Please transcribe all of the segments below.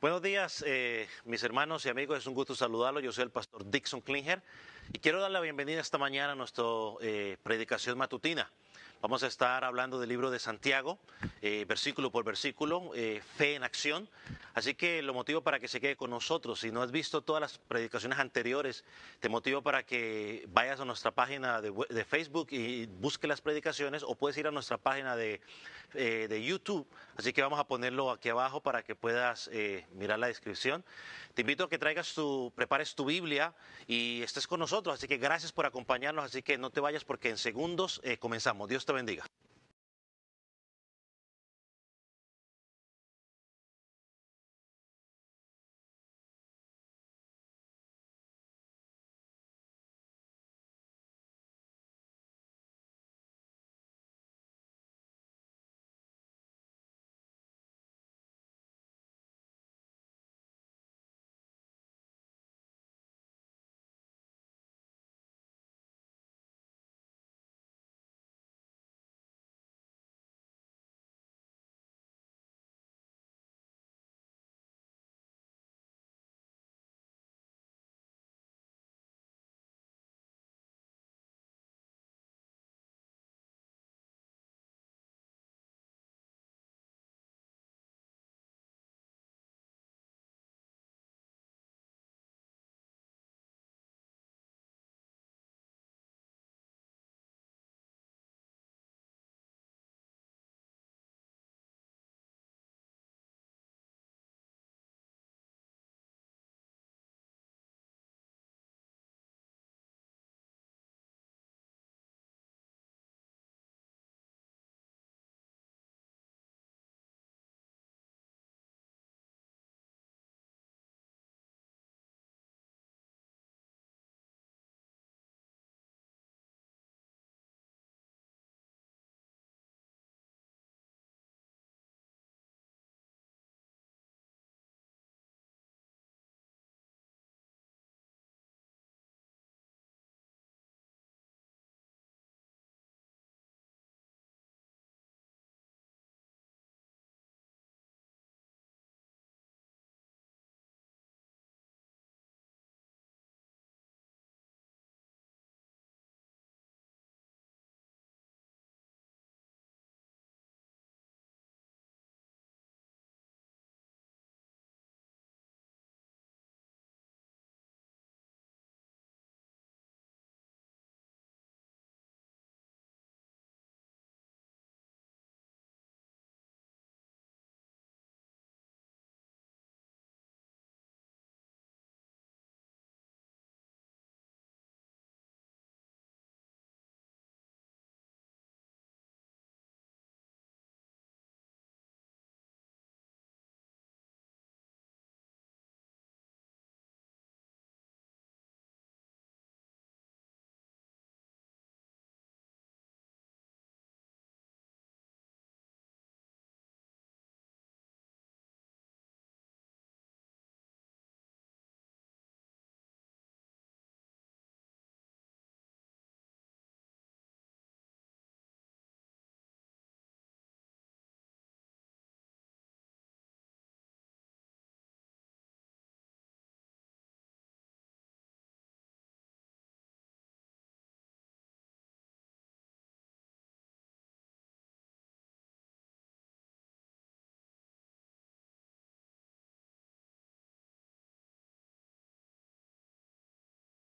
Buenos días, mis hermanos y amigos. Es un gusto saludarlos. Yo soy el pastor Dixon Klinger y quiero dar la bienvenida esta mañana a nuestra predicación matutina. Vamos a estar hablando del libro de Santiago, versículo por versículo, fe en acción. Así que lo motivo para que se quede con nosotros. Si no has visto todas las predicaciones anteriores, te motivo para que vayas a nuestra página de Facebook y busque las predicaciones, o puedes ir a nuestra página de YouTube. Así que vamos a ponerlo aquí abajo para que puedas mirar la descripción. Te invito a que prepares tu Biblia y estés con nosotros. Así que gracias por acompañarnos. Así que no te vayas porque en segundos comenzamos. Dios te bendiga.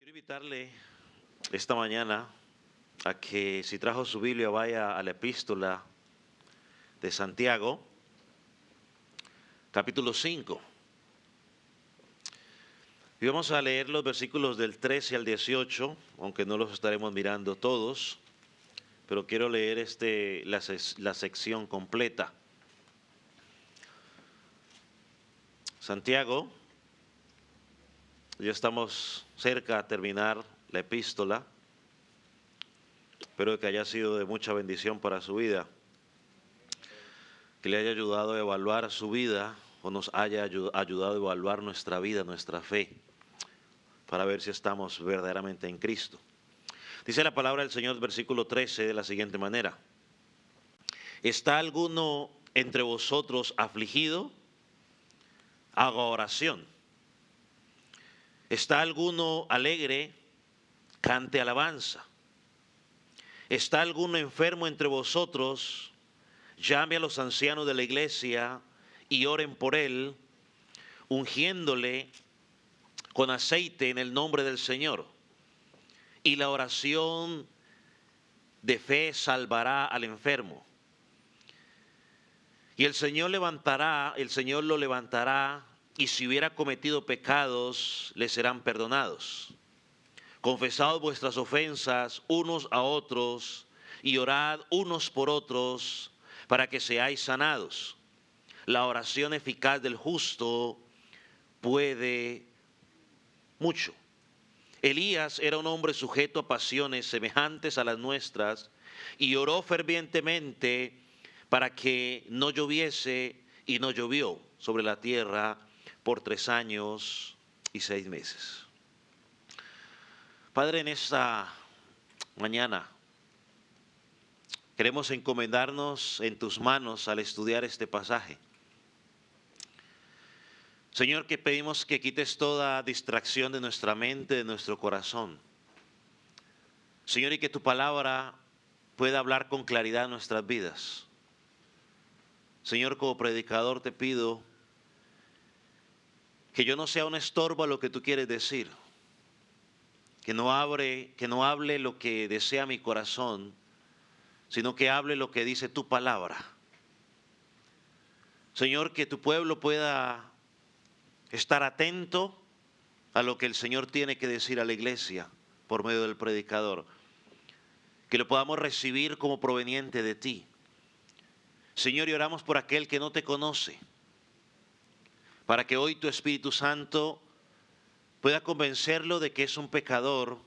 Quiero invitarle esta mañana a que, si trajo su Biblia, vaya a la epístola de Santiago, capítulo 5. Y vamos a leer los versículos del 13 al 18, aunque no los estaremos mirando todos, pero quiero leer la sección completa. Santiago, ya estamos cerca a terminar la epístola. Espero que haya sido de mucha bendición para su vida, que le haya ayudado a evaluar su vida o nos haya ayudado a evaluar nuestra vida, nuestra fe, para ver si estamos verdaderamente en Cristo. Dice la palabra del Señor, versículo 13, de la siguiente manera: ¿está alguno entre vosotros afligido? haga oración. ¿Está alguno alegre? Cante alabanza. ¿Está alguno enfermo entre vosotros? Llame a los ancianos de la iglesia y oren por él, ungiéndole con aceite en el nombre del Señor. Y la oración de fe salvará al enfermo. Y el Señor lo levantará, y si hubiera cometido pecados, le serán perdonados. Confesad vuestras ofensas unos a otros, y orad unos por otros, para que seáis sanados. La oración eficaz del justo puede mucho. Elías era un hombre sujeto a pasiones semejantes a las nuestras, y oró fervientemente para que no lloviese, y no llovió sobre la tierra por 3 años y 6 meses. Padre, en esta mañana queremos encomendarnos en tus manos al estudiar este pasaje. Señor, que pedimos que quites toda distracción de nuestra mente, de nuestro corazón. Señor, y que tu palabra pueda hablar con claridad en nuestras vidas. Señor, como predicador te pido que yo no sea un estorbo a lo que tú quieres decir. Que no hable lo que desea mi corazón, sino que hable lo que dice tu palabra. Señor, que tu pueblo pueda estar atento a lo que el Señor tiene que decir a la iglesia por medio del predicador. Que lo podamos recibir como proveniente de ti. Señor, y oramos por aquel que no te conoce, para que hoy tu Espíritu Santo pueda convencerlo de que es un pecador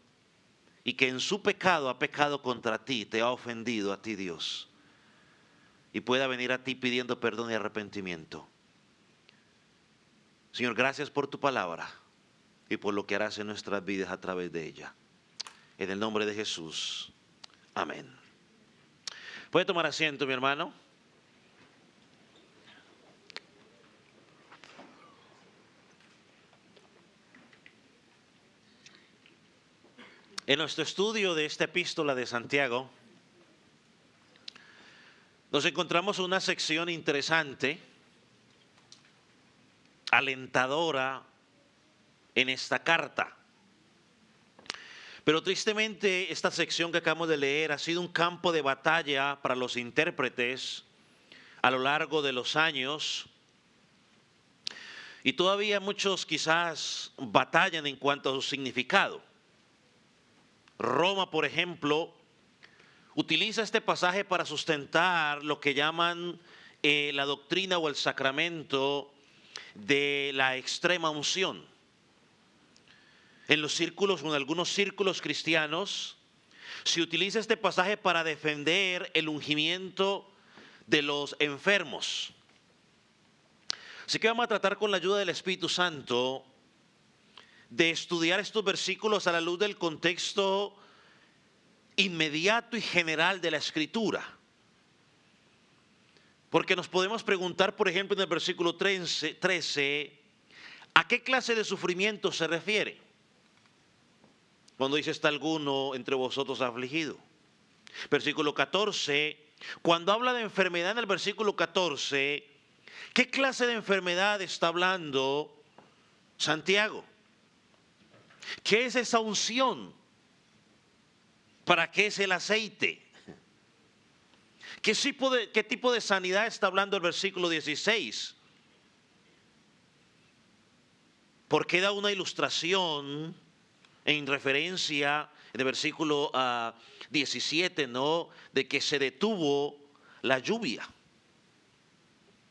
y que en su pecado ha pecado contra ti, te ha ofendido a ti, Dios, y pueda venir a ti pidiendo perdón y arrepentimiento. Señor, gracias por tu palabra y por lo que harás en nuestras vidas a través de ella. En el nombre de Jesús. Amén. ¿Puede tomar asiento, mi hermano? En nuestro estudio de esta epístola de Santiago, nos encontramos una sección interesante, alentadora en esta carta. Pero tristemente esta sección que acabamos de leer ha sido un campo de batalla para los intérpretes a lo largo de los años. Y todavía muchos quizás batallan en cuanto a su significado. Roma, por ejemplo, utiliza este pasaje para sustentar lo que llaman la doctrina o el sacramento de la extrema unción. En los círculos o en algunos círculos cristianos se utiliza este pasaje para defender el ungimiento de los enfermos. Así que vamos a tratar con la ayuda del Espíritu Santo de estudiar estos versículos a la luz del contexto inmediato y general de la Escritura. Porque nos podemos preguntar, por ejemplo, en el versículo 13, ¿a qué clase de sufrimiento se refiere? Cuando dice, ¿está alguno entre vosotros afligido? Versículo 14, cuando habla de enfermedad en el versículo 14, ¿qué clase de enfermedad está hablando Santiago? ¿Qué es esa unción? ¿Para qué es el aceite? ¿Qué tipo de sanidad está hablando el versículo 16? Porque da una ilustración en referencia en el versículo 17, ¿no? De que se detuvo la lluvia.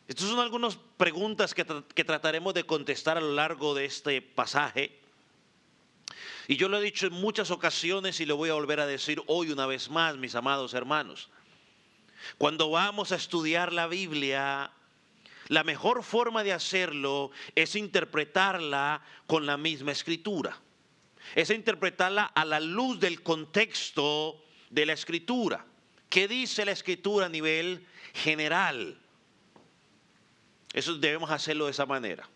Estas son algunas preguntas que trataremos de contestar a lo largo de este pasaje. Y yo lo he dicho en muchas ocasiones y lo voy a volver a decir hoy una vez más, mis amados hermanos. Cuando vamos a estudiar la Biblia, la mejor forma de hacerlo es interpretarla con la misma Escritura. Es interpretarla a la luz del contexto de la Escritura. ¿Qué dice la Escritura a nivel general? Eso debemos hacerlo de esa manera.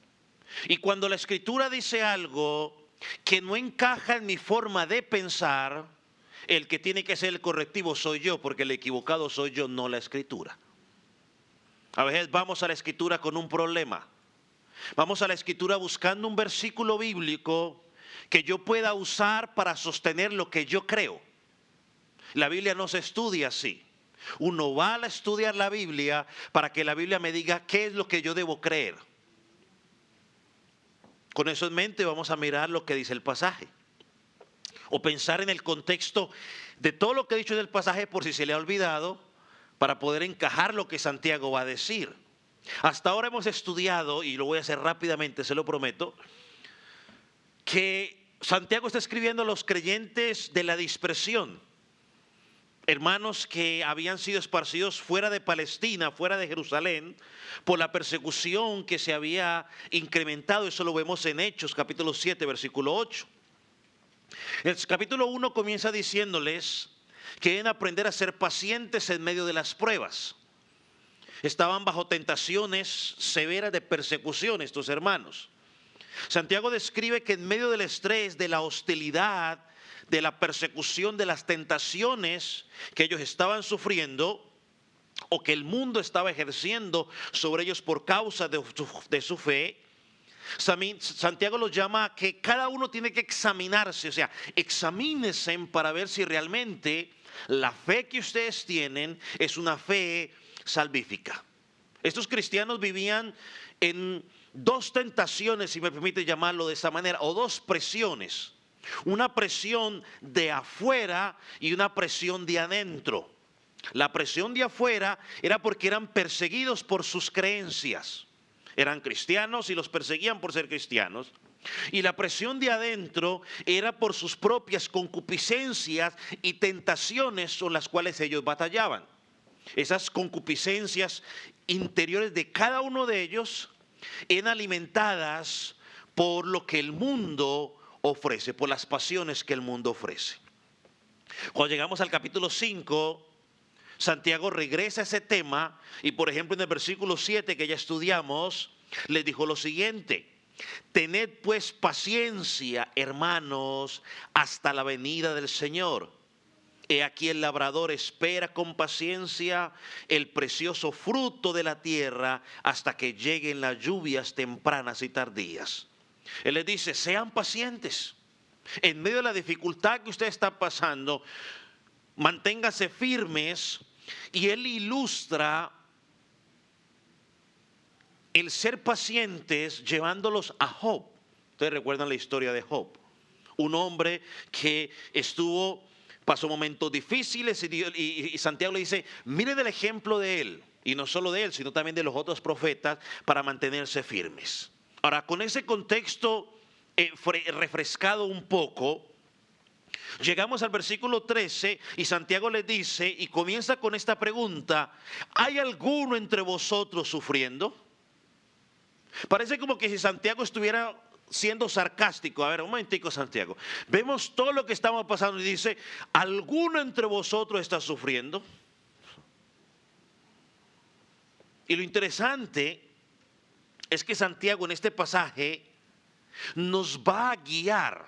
Y cuando la Escritura dice algo que no encaja en mi forma de pensar, el que tiene que ser el correctivo soy yo, porque el equivocado soy yo, no la Escritura. A veces vamos a la Escritura con un problema. Vamos a la Escritura buscando un versículo bíblico que yo pueda usar para sostener lo que yo creo. La Biblia no se estudia así. Uno va a estudiar la Biblia para que la Biblia me diga qué es lo que yo debo creer. Con eso en mente vamos a mirar lo que dice el pasaje. O pensar en el contexto de todo lo que he dicho del pasaje por si se le ha olvidado, para poder encajar lo que Santiago va a decir. Hasta ahora hemos estudiado, y lo voy a hacer rápidamente, se lo prometo, que Santiago está escribiendo a los creyentes de la dispersión. Hermanos que habían sido esparcidos fuera de Palestina, fuera de Jerusalén, por la persecución que se había incrementado. Eso lo vemos en Hechos, capítulo 7, versículo 8. El capítulo 1 comienza diciéndoles que deben aprender a ser pacientes en medio de las pruebas. Estaban bajo tentaciones severas de persecución estos hermanos. Santiago describe que en medio del estrés, de la hostilidad, de la persecución, de las tentaciones que ellos estaban sufriendo o que el mundo estaba ejerciendo sobre ellos por causa de su fe, Santiago los llama a que cada uno tiene que examinarse, o sea, examínense para ver si realmente la fe que ustedes tienen es una fe salvífica. Estos cristianos vivían en dos tentaciones, si me permite llamarlo de esa manera, o dos presiones. Una presión de afuera y una presión de adentro. La presión de afuera era porque eran perseguidos por sus creencias. Eran cristianos y los perseguían por ser cristianos. Y la presión de adentro era por sus propias concupiscencias y tentaciones con las cuales ellos batallaban. Esas concupiscencias interiores de cada uno de ellos eran alimentadas por lo que el mundo ofrece, por las pasiones que el mundo ofrece. Cuando llegamos al capítulo 5, Santiago regresa a ese tema y, por ejemplo, en el versículo 7 que ya estudiamos, les dijo lo siguiente: tened pues paciencia, hermanos, hasta la venida del Señor. He aquí el labrador espera con paciencia el precioso fruto de la tierra hasta que lleguen las lluvias tempranas y tardías. Él les dice, sean pacientes. En medio de la dificultad que usted está pasando, manténgase firmes. Y él ilustra el ser pacientes llevándolos a Job. Ustedes recuerdan la historia de Job. Un hombre que pasó momentos difíciles y Santiago le dice, mire del ejemplo de él. Y no solo de él, sino también de los otros profetas para mantenerse firmes. Ahora, con ese contexto refrescado un poco, llegamos al versículo 13 y Santiago les dice, y comienza con esta pregunta, ¿hay alguno entre vosotros sufriendo? Parece como que si Santiago estuviera siendo sarcástico. A ver, un momentico, Santiago. Vemos todo lo que estamos pasando y dice, ¿alguno entre vosotros está sufriendo? Y lo interesante es que Santiago en este pasaje nos va a guiar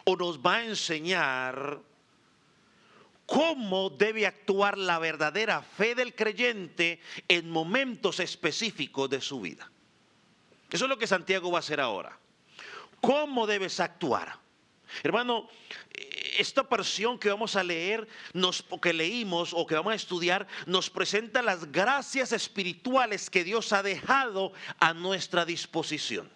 o nos va a enseñar cómo debe actuar la verdadera fe del creyente en momentos específicos de su vida. Eso es lo que Santiago va a hacer ahora. ¿Cómo debes actuar? Hermano, esta porción que vamos a leer, o que leímos o que vamos a estudiar, nos presenta las gracias espirituales que Dios ha dejado a nuestra disposición.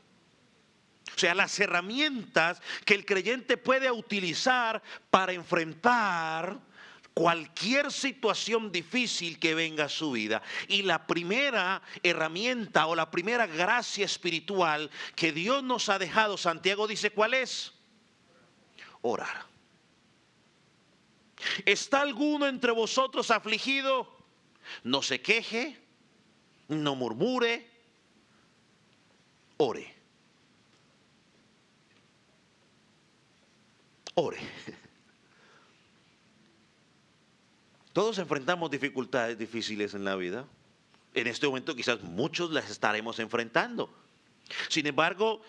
O sea, las herramientas que el creyente puede utilizar para enfrentar cualquier situación difícil que venga a su vida. Y la primera herramienta o la primera gracia espiritual que Dios nos ha dejado, Santiago dice, ¿cuál es? Orar. ¿Está alguno entre vosotros afligido? No se queje, no murmure, ore. Ore. Todos enfrentamos dificultades difíciles en la vida. En este momento quizás muchos las estaremos enfrentando. Sin embargo,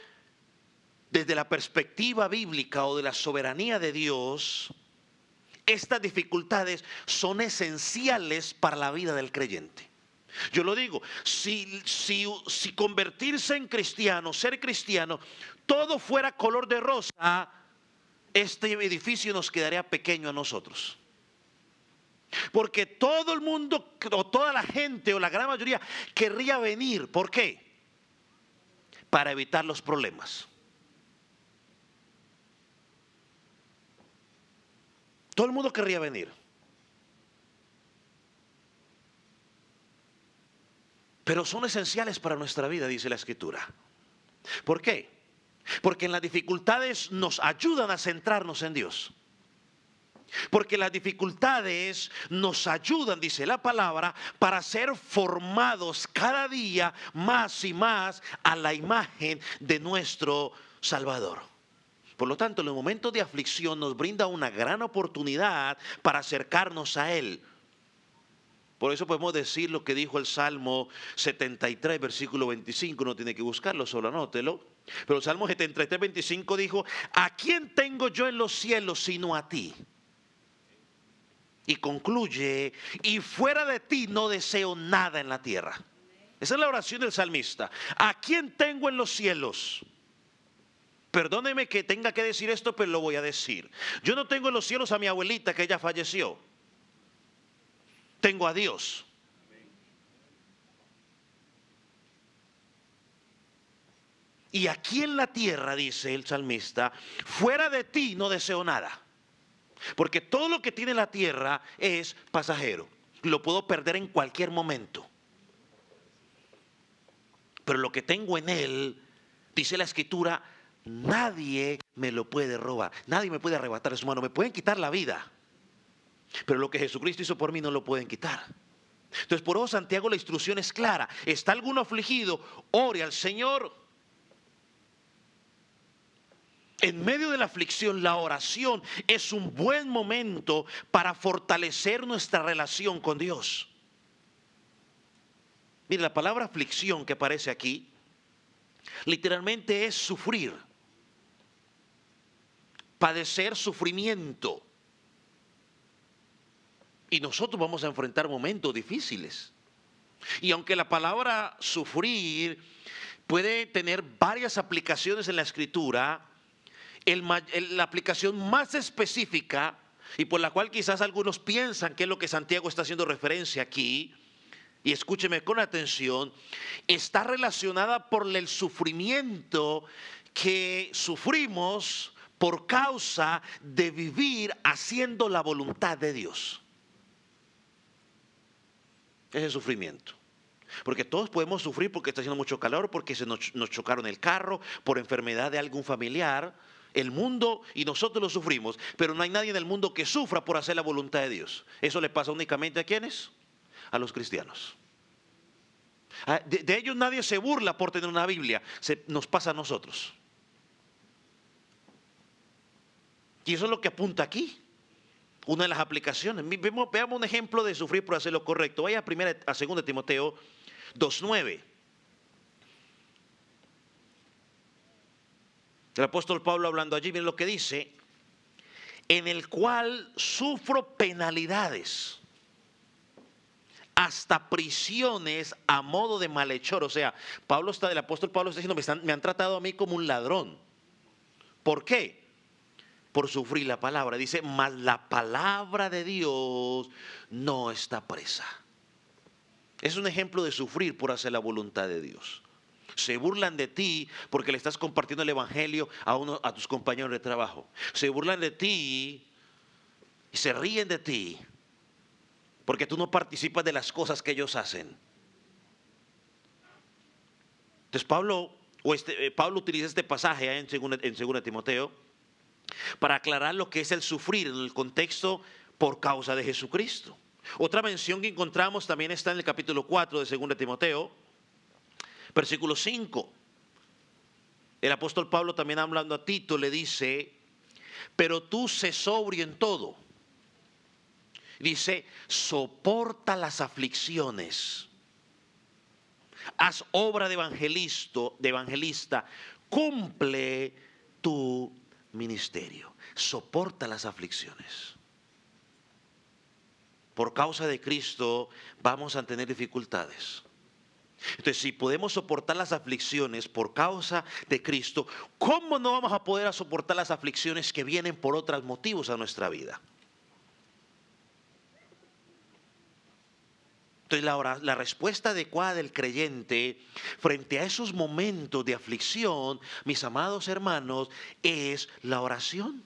desde la perspectiva bíblica o de la soberanía de Dios, estas dificultades son esenciales para la vida del creyente. Yo lo digo, si convertirse en cristiano, ser cristiano, todo fuera color de rosa, este edificio nos quedaría pequeño a nosotros. Porque todo el mundo, o toda la gente, o la gran mayoría, querría venir. ¿Por qué? Para evitar los problemas. Todo el mundo querría venir. Pero son esenciales para nuestra vida, dice la Escritura. ¿Por qué? Porque en las dificultades nos ayudan a centrarnos en Dios. Porque las dificultades nos ayudan, dice la palabra, para ser formados cada día más y más a la imagen de nuestro Salvador. Por lo tanto, en los momentos de aflicción nos brinda una gran oportunidad para acercarnos a Él. Por eso podemos decir lo que dijo el Salmo 73, versículo 25. No tiene que buscarlo, solo anótelo. Pero el Salmo 73, 25 dijo: ¿a quién tengo yo en los cielos sino a ti? Y concluye: y fuera de ti no deseo nada en la tierra. Esa es la oración del salmista. ¿A quién tengo en los cielos? Perdóneme que tenga que decir esto, pero lo voy a decir. Yo no tengo en los cielos a mi abuelita, que ella falleció. Tengo a Dios. Y aquí en la tierra, dice el salmista, fuera de ti no deseo nada. Porque todo lo que tiene la tierra es pasajero. Lo puedo perder en cualquier momento. Pero lo que tengo en Él, dice la Escritura, nadie me lo puede robar. Nadie me puede arrebatar de su mano. Me pueden quitar la vida. Pero lo que Jesucristo hizo por mí no lo pueden quitar. Entonces, por eso Santiago, la instrucción es clara. ¿Está alguno afligido? Ore al Señor. En medio de la aflicción, la oración es un buen momento para fortalecer nuestra relación con Dios. Mire, la palabra aflicción que aparece aquí, literalmente es sufrir, padecer sufrimiento. Y nosotros vamos a enfrentar momentos difíciles. Y aunque la palabra sufrir puede tener varias aplicaciones en la Escritura, la aplicación más específica, y por la cual quizás algunos piensan que es lo que Santiago está haciendo referencia aquí, y escúcheme con atención, está relacionada por el sufrimiento que sufrimos por causa de vivir haciendo la voluntad de Dios. Ese sufrimiento. Porque todos podemos sufrir porque está haciendo mucho calor, porque nos chocaron el carro, por enfermedad de algún familiar. El mundo y nosotros lo sufrimos, pero no hay nadie en el mundo que sufra por hacer la voluntad de Dios. Eso le pasa únicamente ¿a quiénes? A los cristianos. De ellos nadie se burla por tener una Biblia, nos pasa a nosotros. Y eso es lo que apunta aquí. Una de las aplicaciones. Veamos un ejemplo de sufrir por hacer lo correcto. Vaya a 2 Timoteo 2:9. El apóstol Pablo hablando allí, miren lo que dice: en el cual sufro penalidades, hasta prisiones a modo de malhechor. O sea, el apóstol Pablo está diciendo: me han tratado a mí como un ladrón. ¿Por qué? Por sufrir la palabra. Dice: mas la palabra de Dios no está presa. Es un ejemplo de sufrir por hacer la voluntad de Dios. Se burlan de ti porque le estás compartiendo el evangelio a tus compañeros de trabajo. Se burlan de ti y se ríen de ti porque tú no participas de las cosas que ellos hacen. Entonces Pablo utiliza este pasaje en 2 Timoteo para aclarar lo que es el sufrir en el contexto por causa de Jesucristo. Otra mención que encontramos también está en el capítulo 4 de 2 Timoteo, versículo 5. El apóstol Pablo, también hablando a Tito, le dice: pero tú sé sobrio en todo. Dice: soporta las aflicciones. haz obra de evangelista, cumple tu ministerio, soporta las aflicciones. Por causa de Cristo vamos a tener dificultades. Entonces, si podemos soportar las aflicciones por causa de Cristo, ¿cómo no vamos a poder soportar las aflicciones que vienen por otros motivos a nuestra vida? Entonces, la respuesta adecuada del creyente frente a esos momentos de aflicción, mis amados hermanos, es la oración.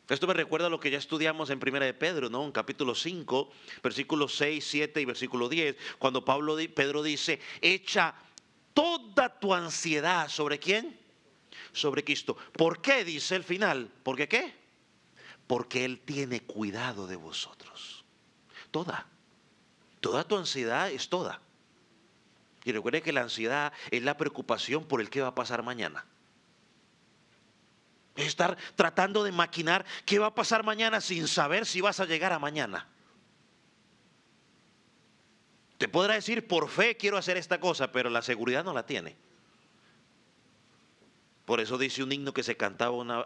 Esto me recuerda a lo que ya estudiamos en Primera de Pedro, ¿no? En capítulo 5, versículos 6, 7 y versículo 10, cuando Pedro dice, echa toda tu ansiedad, ¿sobre quién? Sobre Cristo. ¿Por qué? Dice el final. ¿Por qué qué? Porque Él tiene cuidado de vosotros. Toda tu ansiedad es toda. Y recuerde que la ansiedad es la preocupación por el qué va a pasar mañana. Es estar tratando de maquinar qué va a pasar mañana sin saber si vas a llegar a mañana. Te podrá decir, por fe quiero hacer esta cosa, pero la seguridad no la tiene. Por eso dice un himno que se cantaba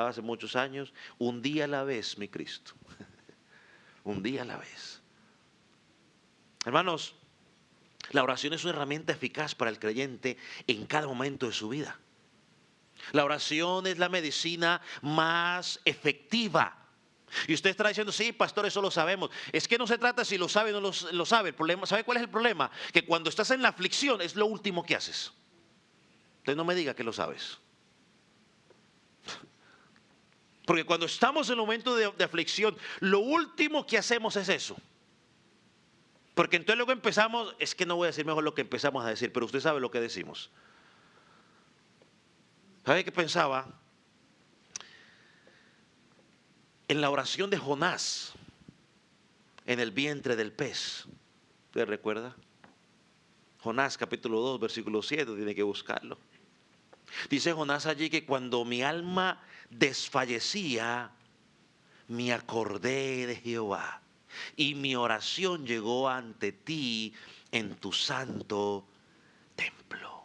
hace muchos años, un día a la vez, mi Cristo. Un día a la vez. Hermanos, la oración es una herramienta eficaz para el creyente en cada momento de su vida. La oración es la medicina más efectiva. Y usted estará diciendo, sí, pastor, eso lo sabemos. Es que no se trata si lo sabe o no lo sabe. El problema, ¿sabe cuál es el problema? Que cuando estás en la aflicción es lo último que haces. Entonces no me diga que lo sabes. Porque cuando estamos en el momento de aflicción, lo último que hacemos es eso. Porque entonces luego empezamos, es que no voy a decir mejor lo que empezamos a decir, pero usted sabe lo que decimos. ¿Sabe qué pensaba? En la oración de Jonás, en el vientre del pez. ¿Usted recuerda? Jonás capítulo 2, versículo 7, tiene que buscarlo. Dice Jonás allí que cuando mi alma desfallecía, me acordé de Jehová y mi oración llegó ante ti en tu santo templo.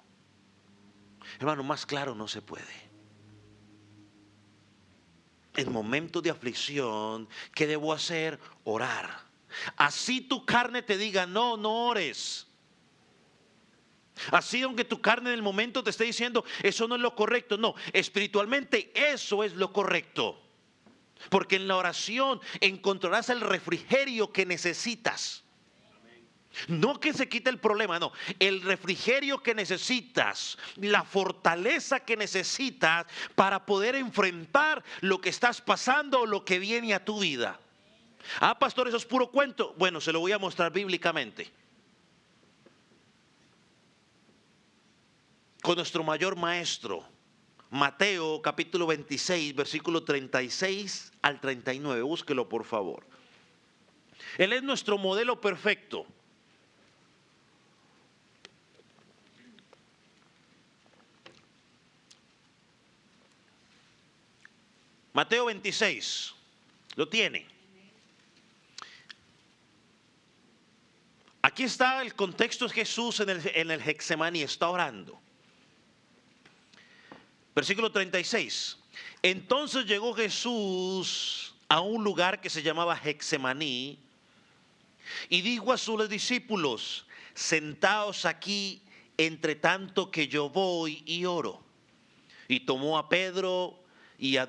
Hermano, más claro no se puede. En momentos de aflicción, ¿qué debo hacer? Orar. Así tu carne te diga, no, no ores. Así aunque tu carne en el momento te esté diciendo, eso no es lo correcto. No, espiritualmente eso es lo correcto. Porque en la oración encontrarás el refrigerio que necesitas. No que se quite el problema, no. El refrigerio que necesitas, la fortaleza que necesitas para poder enfrentar lo que estás pasando o lo que viene a tu vida. Ah, pastor, eso es puro cuento. Bueno, se lo voy a mostrar bíblicamente. Con nuestro mayor maestro, Mateo capítulo 26, versículo 36 al 39. Búsquelo, por favor. Él es nuestro modelo perfecto. Mateo 26, lo tiene. Aquí está el contexto de Jesús en el Getsemaní, está orando. Versículo 36. Entonces llegó Jesús a un lugar que se llamaba Getsemaní y dijo a sus discípulos, sentaos aquí entre tanto que yo voy y oro. Y tomó a Pedro y a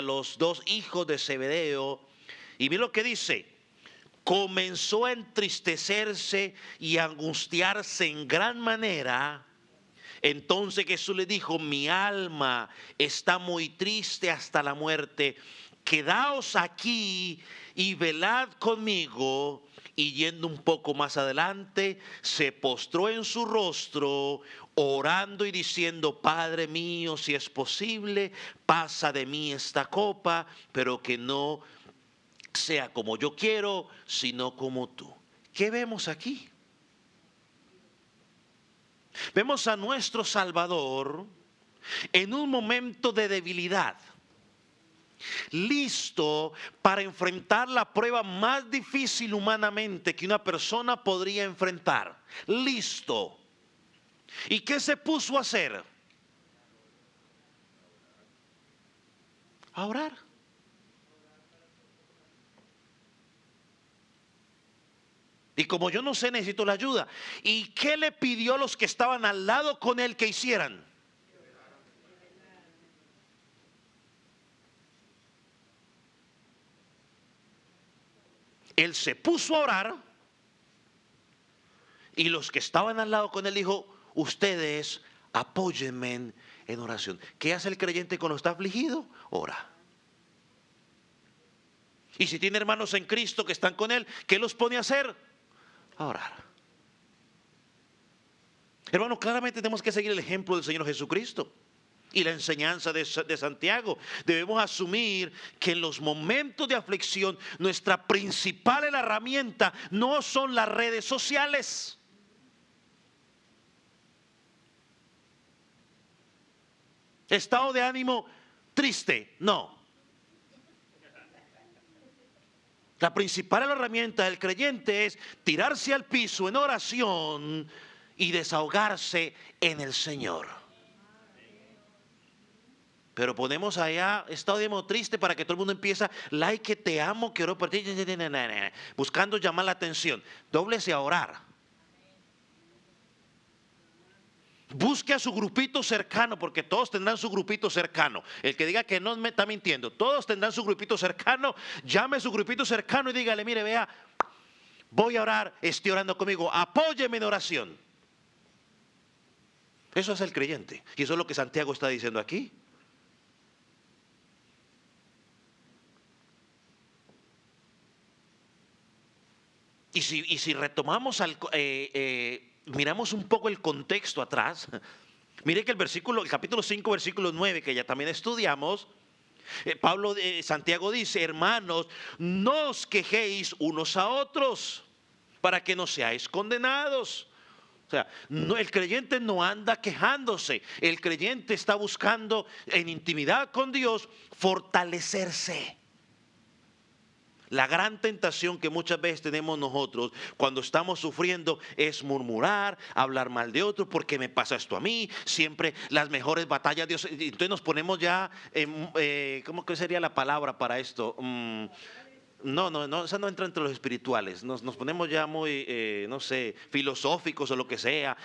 los dos hijos de Zebedeo, y mira lo que dice, comenzó a entristecerse y a angustiarse en gran manera. Entonces Jesús le dijo, mi alma está muy triste hasta la muerte, quedaos aquí y velad conmigo. Y yendo un poco más adelante, se postró en su rostro, orando y diciendo, Padre mío, si es posible, pasa de mí esta copa, pero que no sea como yo quiero, sino como tú. ¿Qué vemos aquí? Vemos a nuestro Salvador en un momento de debilidad, listo para enfrentar la prueba más difícil humanamente que una persona podría enfrentar. Listo. ¿Y qué se puso a hacer? A orar. Y como yo no sé, necesito la ayuda. ¿Y qué le pidió a los que estaban al lado con él que hicieran? Él se puso a orar y los que estaban al lado con él dijo, ustedes apóyenme en oración. ¿Qué hace el creyente cuando está afligido? Ora. Y si tiene hermanos en Cristo que están con él, ¿qué los pone a hacer? A orar. Hermanos, claramente tenemos que seguir el ejemplo del Señor Jesucristo y la enseñanza de Santiago. Debemos asumir que en los momentos de aflicción nuestra principal herramienta no son las redes sociales. Estado de ánimo triste, no. La principal herramienta del creyente es tirarse al piso en oración y desahogarse en el Señor. Pero ponemos allá estado de ánimo triste para que todo el mundo empiece, like, que te amo, quiero por ti, buscando llamar la atención. Dóblese a orar. Busque a su grupito cercano, porque todos tendrán su grupito cercano. El que diga que no me está mintiendo, todos tendrán su grupito cercano. Llame a su grupito cercano y dígale, mire, vea, voy a orar, esté orando conmigo, apóyeme en oración. Eso es el creyente. Y eso es lo que Santiago está diciendo aquí. Y si retomamos miramos un poco el contexto atrás. Mire que el capítulo 5, versículo 9, que ya también estudiamos, Santiago dice, hermanos, no os quejéis unos a otros para que no seáis condenados. O sea, el creyente no anda quejándose, el creyente está buscando en intimidad con Dios fortalecerse. La gran tentación que muchas veces tenemos nosotros cuando estamos sufriendo es murmurar, hablar mal de otro, porque me pasa esto a mí, siempre las mejores batallas Dios. Entonces nos ponemos ya, ¿cómo que sería la palabra para esto? No, esa no entra entre los espirituales. Nos ponemos ya muy, no sé, filosóficos o lo que sea.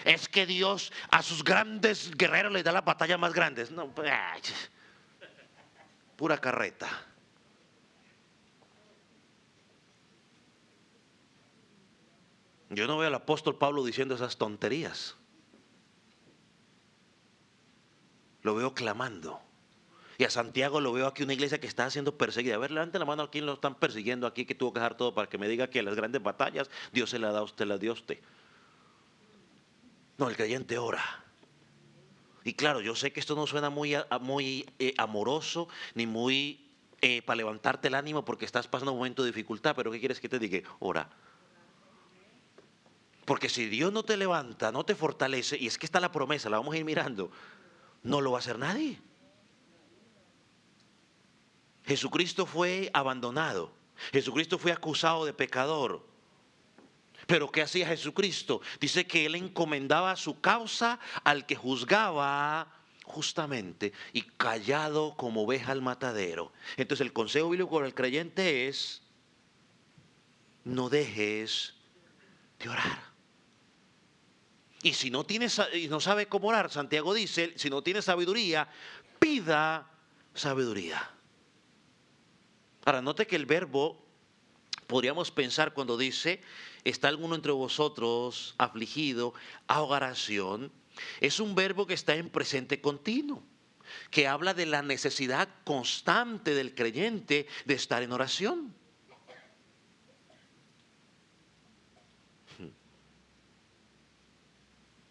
Es que Dios a sus grandes guerreros les da las batallas más grandes. No, pura carreta. Yo no veo al apóstol Pablo diciendo esas tonterías. Lo veo clamando. Y a Santiago lo veo aquí, una iglesia que está siendo perseguida. A ver, levante la mano a quien lo están persiguiendo aquí, que tuvo que dejar todo para que me diga que las grandes batallas Dios se las da a usted, las dio a usted. No, el creyente ora. Y claro, yo sé que esto no suena muy amoroso, ni muy para levantarte el ánimo porque estás pasando un momento de dificultad, pero ¿qué quieres que te diga? Ora. Porque si Dios no te levanta, no te fortalece, y es que está la promesa, la vamos a ir mirando, no lo va a hacer nadie. Jesucristo fue abandonado, Jesucristo fue acusado de pecador. Pero ¿qué hacía Jesucristo? Dice que Él encomendaba su causa al que juzgaba justamente y callado como oveja al matadero. Entonces el consejo bíblico del creyente es, no dejes de orar. Y si no sabe cómo orar, Santiago dice, si no tiene sabiduría, pida sabiduría. Ahora, note que el verbo, podríamos pensar cuando dice, ¿está alguno entre vosotros afligido, a oración? Es un verbo que está en presente continuo, que habla de la necesidad constante del creyente de estar en oración.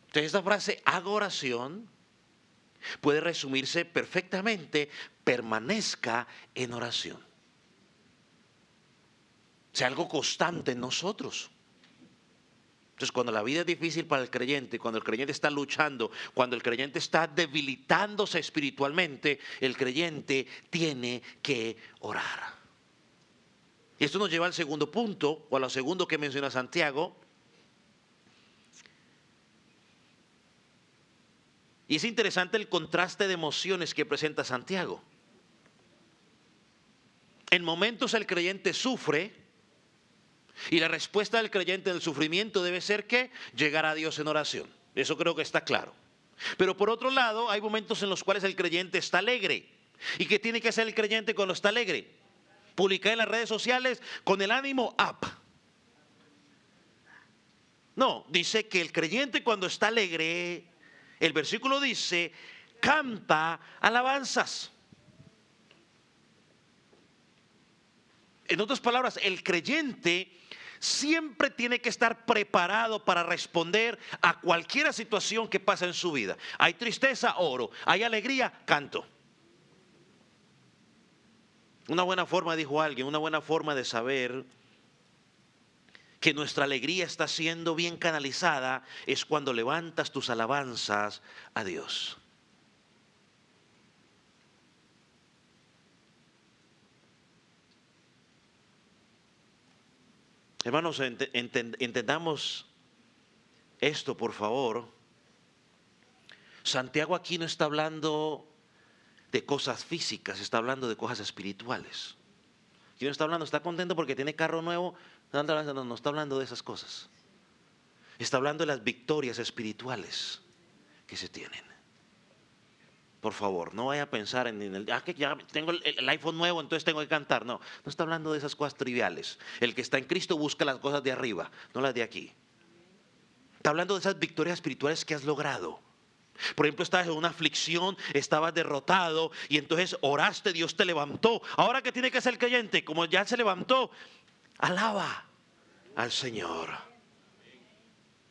Entonces esta frase, haga oración, puede resumirse perfectamente, permanezca en oración. O sea, algo constante en nosotros. Entonces, cuando la vida es difícil para el creyente, cuando el creyente está luchando, cuando el creyente está debilitándose espiritualmente, el creyente tiene que orar. Y esto nos lleva al segundo punto, o a lo segundo que menciona Santiago. Y es interesante el contraste de emociones que presenta Santiago. En momentos el creyente sufre. Y la respuesta del creyente del sufrimiento debe ser que llegar a Dios en oración. Eso creo que está claro. Pero por otro lado, hay momentos en los cuales el creyente está alegre. ¿Y qué tiene que hacer el creyente cuando está alegre? Publicar en las redes sociales con el ánimo up. No, dice que el creyente cuando está alegre, el versículo dice, canta alabanzas. En otras palabras, el creyente siempre tiene que estar preparado para responder a cualquier situación que pasa en su vida. Hay tristeza, oro. Hay alegría, canto. Una buena forma, dijo alguien, una buena forma de saber que nuestra alegría está siendo bien canalizada es cuando levantas tus alabanzas a Dios. Hermanos, entendamos esto, por favor. Santiago aquí no está hablando de cosas físicas, está hablando de cosas espirituales. Aquí no está hablando, está contento porque tiene carro nuevo, no está hablando de esas cosas. Está hablando de las victorias espirituales que se tienen. Por favor, no vaya a pensar que ya tengo el iPhone nuevo, entonces tengo que cantar. No, no está hablando de esas cosas triviales. El que está en Cristo busca las cosas de arriba, no las de aquí. Está hablando de esas victorias espirituales que has logrado. Por ejemplo, estabas en una aflicción, estabas derrotado y entonces oraste, Dios te levantó. Ahora, ¿qué tiene que hacer el creyente? Como ya se levantó, alaba al Señor.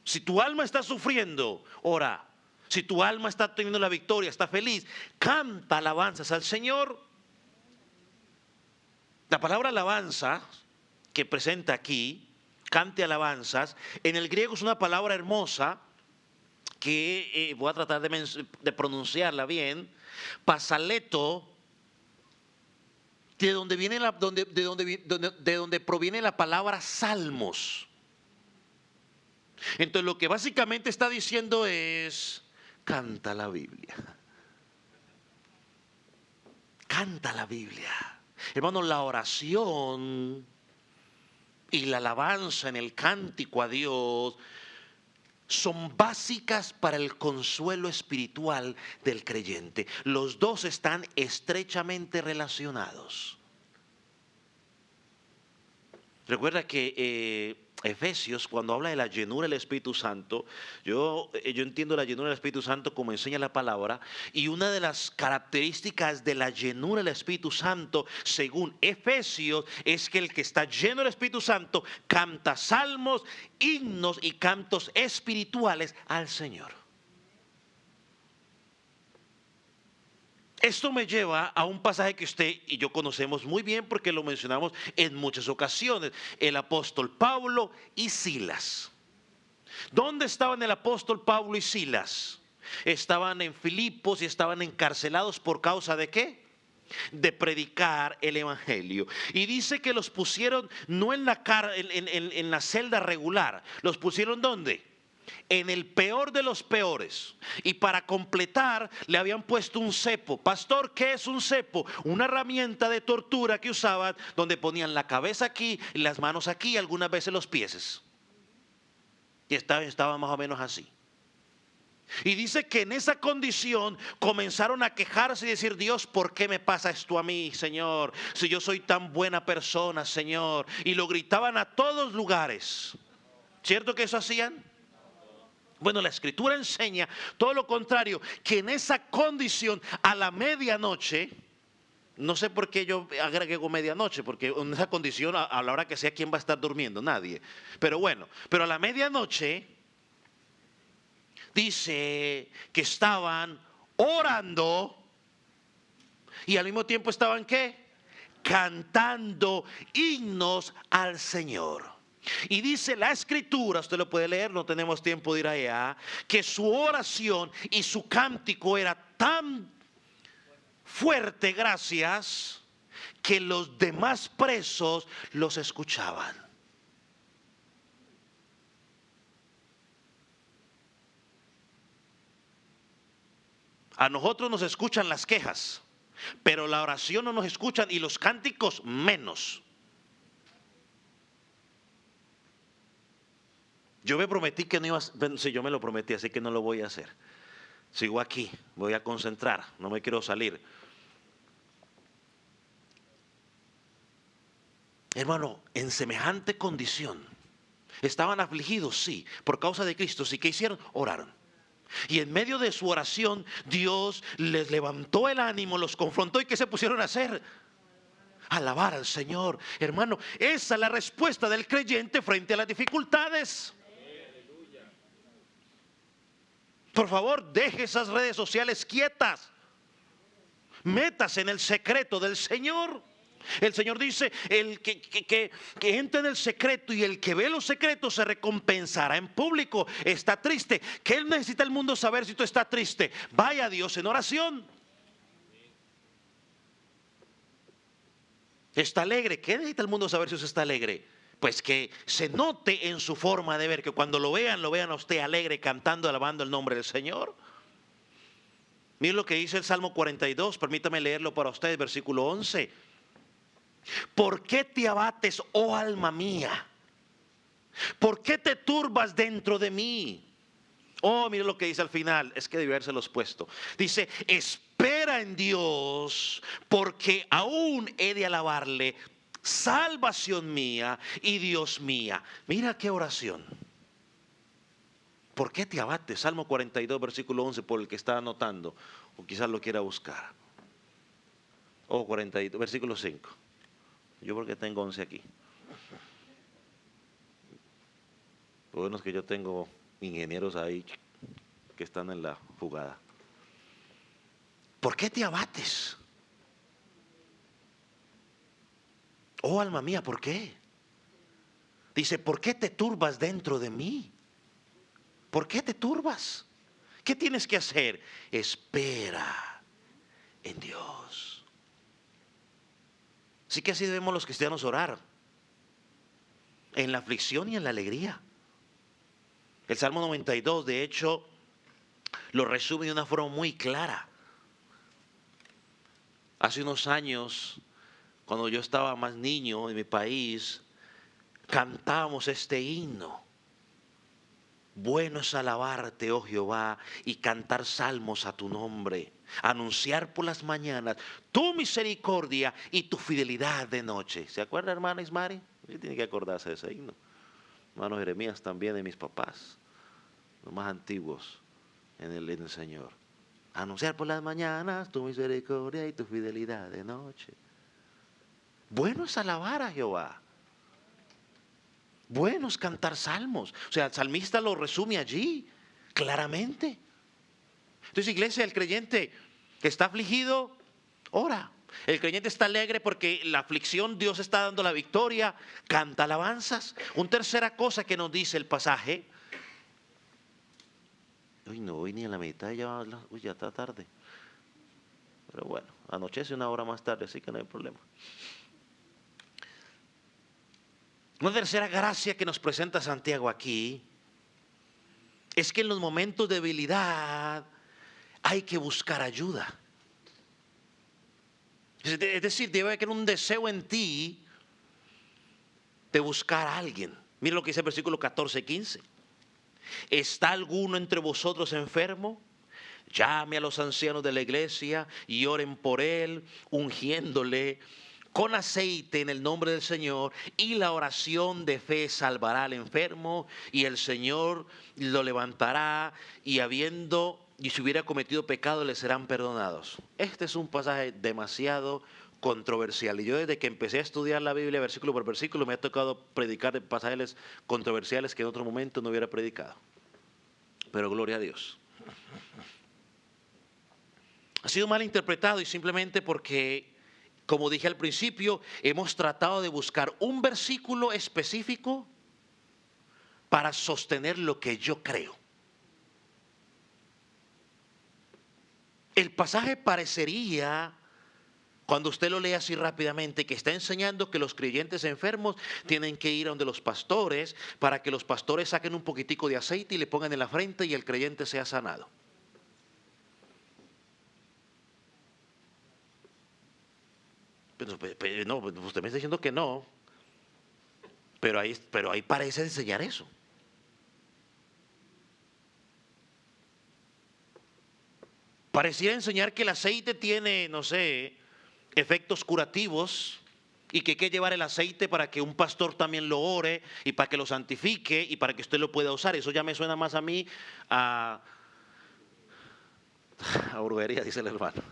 Si tu alma está sufriendo, ora. Si tu alma está teniendo la victoria, está feliz, canta alabanzas al Señor. La palabra alabanza que presenta aquí, cante alabanzas, en el griego es una palabra hermosa que voy a tratar de pronunciarla bien. Pasaleto, de donde proviene la palabra salmos. Entonces lo que básicamente está diciendo es: canta la Biblia. Canta la Biblia. Hermano, la oración y la alabanza en el cántico a Dios son básicas para el consuelo espiritual del creyente. Los dos están estrechamente relacionados. Recuerda que Efesios, cuando habla de la llenura del Espíritu Santo, yo entiendo la llenura del Espíritu Santo como enseña la palabra, y una de las características de la llenura del Espíritu Santo, según Efesios, es que el que está lleno del Espíritu Santo canta salmos, himnos y cantos espirituales al Señor. Esto me lleva a un pasaje que usted y yo conocemos muy bien porque lo mencionamos en muchas ocasiones. El apóstol Pablo y Silas. ¿Dónde estaban el apóstol Pablo y Silas? Estaban en Filipos y estaban encarcelados por causa de ¿qué? De predicar el evangelio. Y dice que los pusieron no en la celda regular. ¿Los pusieron dónde? En el peor de los peores. Y para completar le habían puesto un cepo. Pastor, ¿qué es un cepo? Una herramienta de tortura que usaban, donde ponían la cabeza aquí y las manos aquí y algunas veces los pies. Y estaba más o menos así. Y dice que en esa condición comenzaron a quejarse y decir: Dios, ¿por qué me pasa esto a mí, Señor? Si yo soy tan buena persona, Señor. Y lo gritaban a todos lugares. ¿Cierto que eso hacían? Bueno, la Escritura enseña todo lo contrario, que en esa condición a la medianoche, no sé por qué yo agregué medianoche, porque en esa condición a la hora que sea, ¿quién va a estar durmiendo? Nadie. Pero bueno, pero a la medianoche dice que estaban orando y al mismo tiempo estaban ¿qué? Cantando himnos al Señor. Y dice la escritura, usted lo puede leer, no tenemos tiempo de ir allá, que su oración y su cántico era tan fuerte, gracias, que los demás presos los escuchaban. A nosotros nos escuchan las quejas, pero la oración no nos escuchan y los cánticos menos. Yo me prometí que no iba a, sí, yo me lo prometí, así que no lo voy a hacer. Sigo aquí, voy a concentrar, no me quiero salir. Hermano, en semejante condición, estaban afligidos, sí, por causa de Cristo, sí, ¿qué hicieron? Oraron. Y en medio de su oración, Dios les levantó el ánimo, los confrontó y ¿qué se pusieron a hacer? Alabar al Señor. Hermano, esa es la respuesta del creyente frente a las dificultades. Por favor, deje esas redes sociales quietas. Métase en el secreto del Señor. El Señor dice, el que entre en el secreto y el que ve los secretos se recompensará en público. Está triste. ¿Qué necesita el mundo saber si tú estás triste? Vaya a Dios en oración. Está alegre. ¿Qué necesita el mundo saber si usted está alegre? Pues que se note en su forma de ver, que cuando lo vean a usted alegre, cantando, alabando el nombre del Señor. Miren lo que dice el Salmo 42, permítame leerlo para ustedes, versículo 11. ¿Por qué te abates, oh alma mía? ¿Por qué te turbas dentro de mí? Oh, mire lo que dice al final, es que debió habérselos puesto. Dice, espera en Dios, porque aún he de alabarle, salvación mía y Dios mía. Mira qué oración. ¿Por qué te abates? Salmo 42, versículo 11, por el que está anotando, o quizás lo quiera buscar. Oh, 42, versículo 5. Yo porque tengo 11 aquí. Lo bueno es que yo tengo ingenieros ahí que están en la jugada. ¿Por qué te abates? Oh alma mía, ¿por qué? Dice, ¿por qué te turbas dentro de mí? ¿Por qué te turbas? ¿Qué tienes que hacer? Espera en Dios. Así que así debemos los cristianos orar. En la aflicción y en la alegría. El Salmo 92, de hecho, lo resume de una forma muy clara. Hace unos años, cuando yo estaba más niño en mi país, cantábamos este himno. Bueno es alabarte, oh Jehová, y cantar salmos a tu nombre. Anunciar por las mañanas tu misericordia y tu fidelidad de noche. ¿Se acuerda, hermana Ismari? Sí, tiene que acordarse de ese himno. Hermano Jeremías también, de mis papás, los más antiguos en el Señor. Anunciar por las mañanas tu misericordia y tu fidelidad de noche. Bueno es alabar a Jehová. Bueno es cantar salmos. O sea, el salmista lo resume allí, claramente. Entonces, iglesia, el creyente que está afligido, ora. El creyente está alegre porque la aflicción Dios está dando la victoria, canta alabanzas. Una tercera cosa que nos dice el pasaje. Uy, no voy ni a la mitad, ya está tarde. Pero bueno, anochece una hora más tarde, así que no hay problema. Una tercera gracia que nos presenta Santiago aquí es que en los momentos de debilidad hay que buscar ayuda. Es decir, debe haber un deseo en ti de buscar a alguien. Mira lo que dice el versículo 14 y 15. ¿Está alguno entre vosotros enfermo? Llame a los ancianos de la iglesia y oren por él, ungiéndole con aceite en el nombre del Señor, y la oración de fe salvará al enfermo, y el Señor lo levantará, y si hubiera cometido pecado le serán perdonados. Este es un pasaje demasiado controversial, y yo desde que empecé a estudiar la Biblia versículo por versículo me ha tocado predicar pasajes controversiales que en otro momento no hubiera predicado. Pero gloria a Dios. Ha sido mal interpretado y simplemente porque, como dije al principio, hemos tratado de buscar un versículo específico para sostener lo que yo creo. El pasaje parecería, cuando usted lo lee así rápidamente, que está enseñando que los creyentes enfermos tienen que ir a donde los pastores para que los pastores saquen un poquitico de aceite y le pongan en la frente y el creyente sea sanado. Pero no, usted me está diciendo que no, pero ahí parece enseñar eso. Parecía enseñar que el aceite tiene, no sé, efectos curativos y que hay que llevar el aceite para que un pastor también lo ore y para que lo santifique y para que usted lo pueda usar. Eso ya me suena más a mí a brujería, dice el hermano.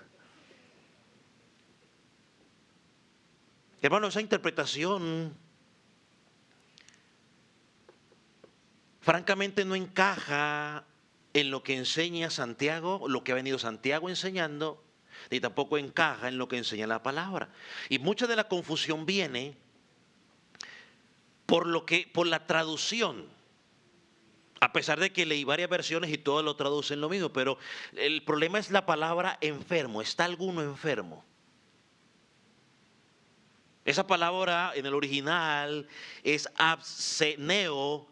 Hermano, esa interpretación francamente no encaja en lo que enseña Santiago, lo que ha venido Santiago enseñando, ni tampoco encaja en lo que enseña la palabra. Y mucha de la confusión viene por la traducción. A pesar de que leí varias versiones y todas lo traducen lo mismo, pero el problema es la palabra enfermo. ¿Está alguno enfermo? Esa palabra en el original es abseneo,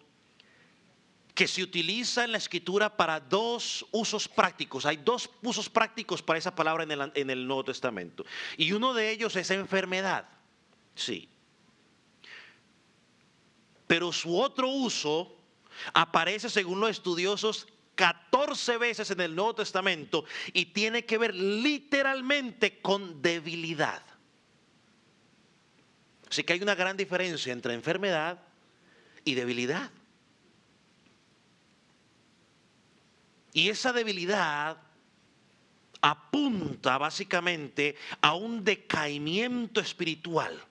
que se utiliza en la escritura para dos usos prácticos. Hay dos usos prácticos para esa palabra en el Nuevo Testamento. Y uno de ellos es enfermedad. Sí. Pero su otro uso aparece, según los estudiosos, 14 veces en el Nuevo Testamento y tiene que ver literalmente con debilidad. Así que hay una gran diferencia entre enfermedad y debilidad. Y esa debilidad apunta básicamente a un decaimiento espiritual.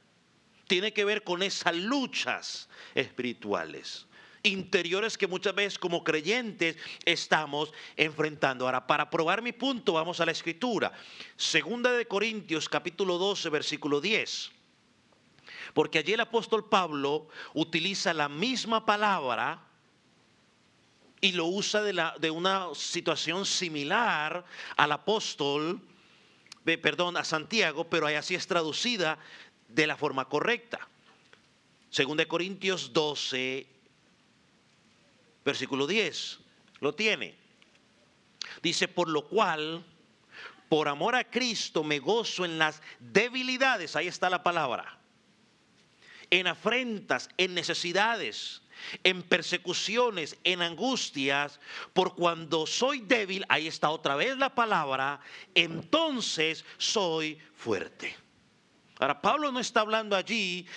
Tiene que ver con esas luchas espirituales, interiores que muchas veces como creyentes estamos enfrentando. Ahora, para probar mi punto, vamos a la escritura. Segunda de Corintios, capítulo 12, versículo 10. Porque allí el apóstol Pablo utiliza la misma palabra y lo usa de una situación similar al apóstol, a Santiago, pero así es traducida de la forma correcta. Según de Corintios 12, versículo 10, lo tiene. Dice, por lo cual, por amor a Cristo me gozo en las debilidades, ahí está la palabra, en afrentas, en necesidades, en persecuciones, en angustias, por cuando soy débil, ahí está otra vez la palabra, entonces soy fuerte. Ahora, Pablo no está hablando allí